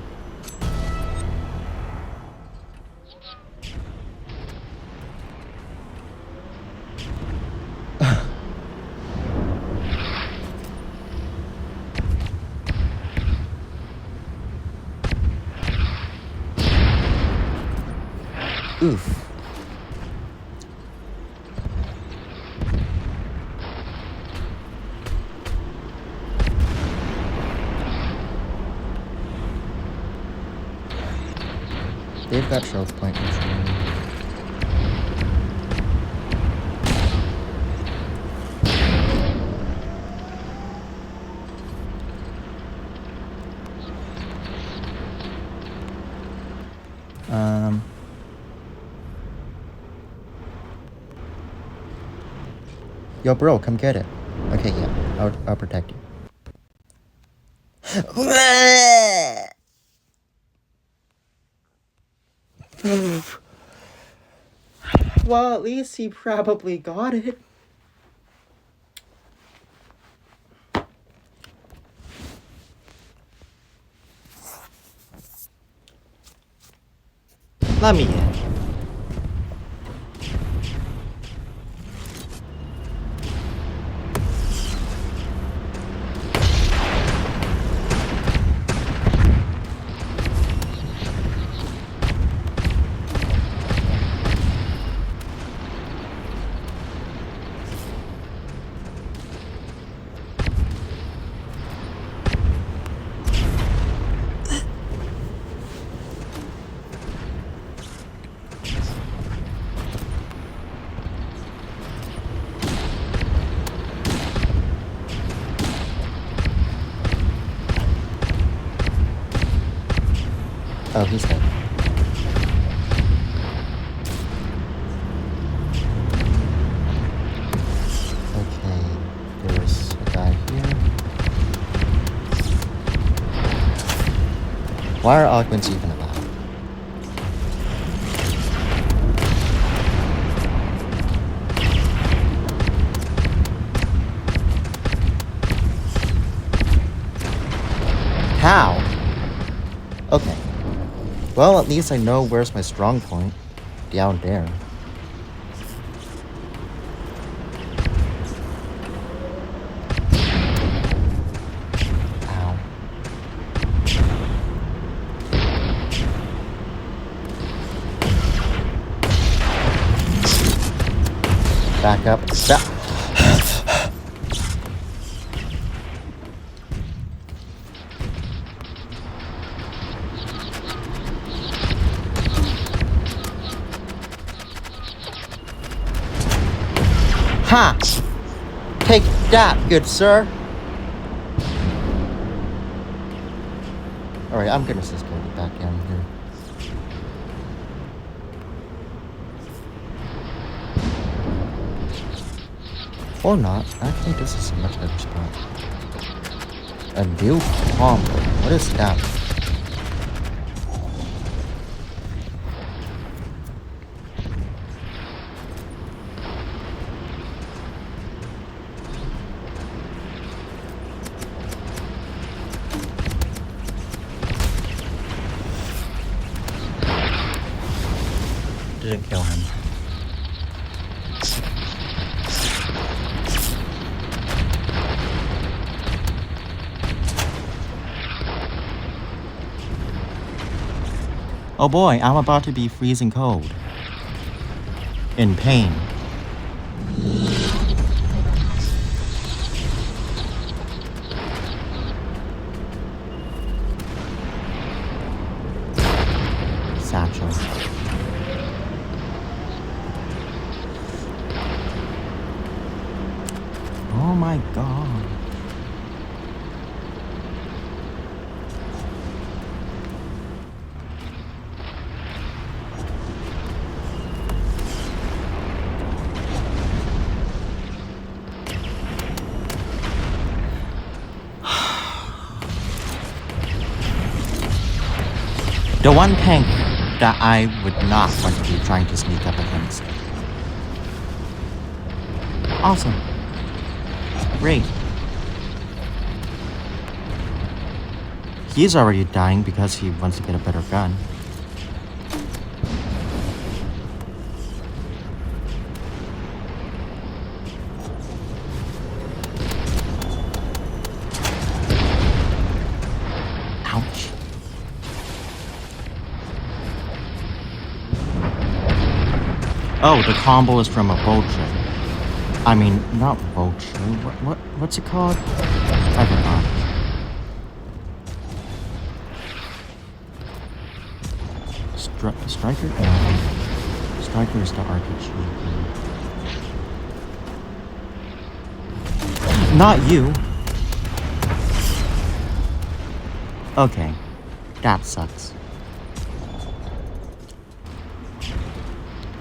Oof. They've got choke point control. Yo, bro, come get it. Okay, yeah, I'll protect you. Well, at least he probably got it. Let me in. Oh, he's dead. Okay, there's a guy here. Why are augments even about? How? Okay. Well, at least I know where's my strong point. Down there. Ow. Back up. Back. Ha! Take that, good sir. Alright, I'm gonna just go back down here. Or not. Actually, this is a much better spot. A new combo. What is that? Didn't kill him. Oh boy, I'm about to be freezing cold. In pain. Satchel. Oh my god. The one tank that I would not want to be trying to sneak up against. Awesome. Great. He's already dying because he wants to get a better gun. Ouch. Oh, the combo is from a vulture. I mean, not vulture. What's it called? I forgot. Striker? No. Striker is the RPG. Not you. Okay. That sucks.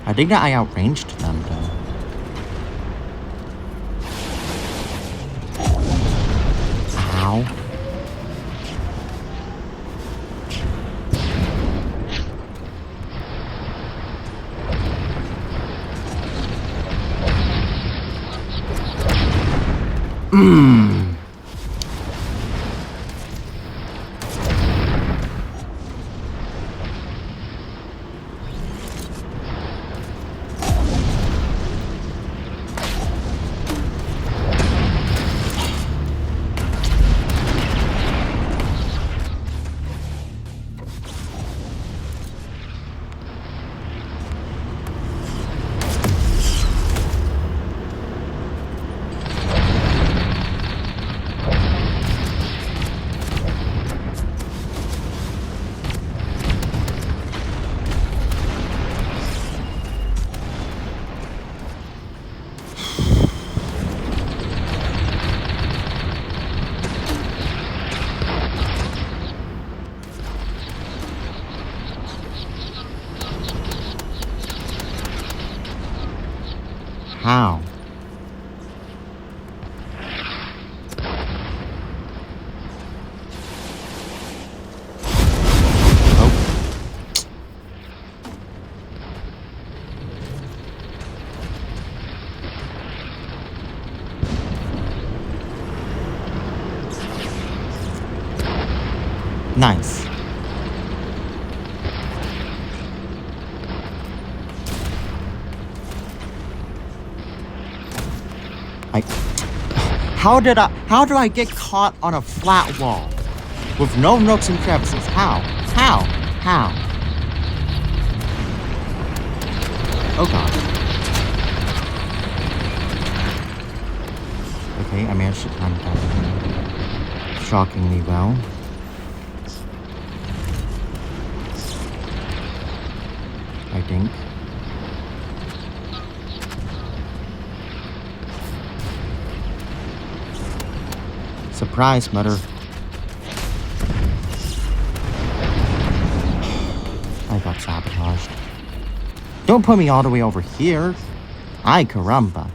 I think that I outranged them, though. Ow. How? Oh. Nice. How do I get caught on a flat wall with no nooks and crevices? How? Oh god. Okay, I managed to time that shockingly well. I think. Surprise, mother. I got sabotaged. Don't put me all the way over here. Ay, caramba.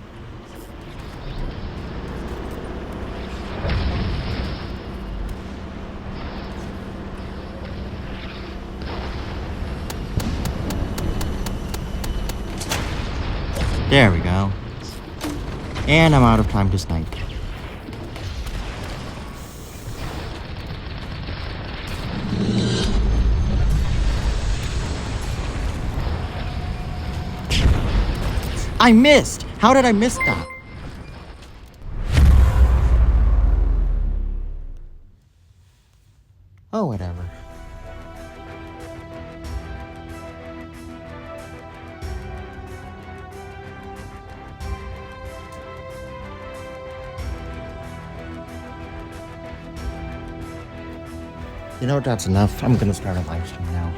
There we go. And I'm out of time to snipe. I missed! How did I miss that? Oh, whatever. You know what, that's enough. I'm gonna start a live stream now.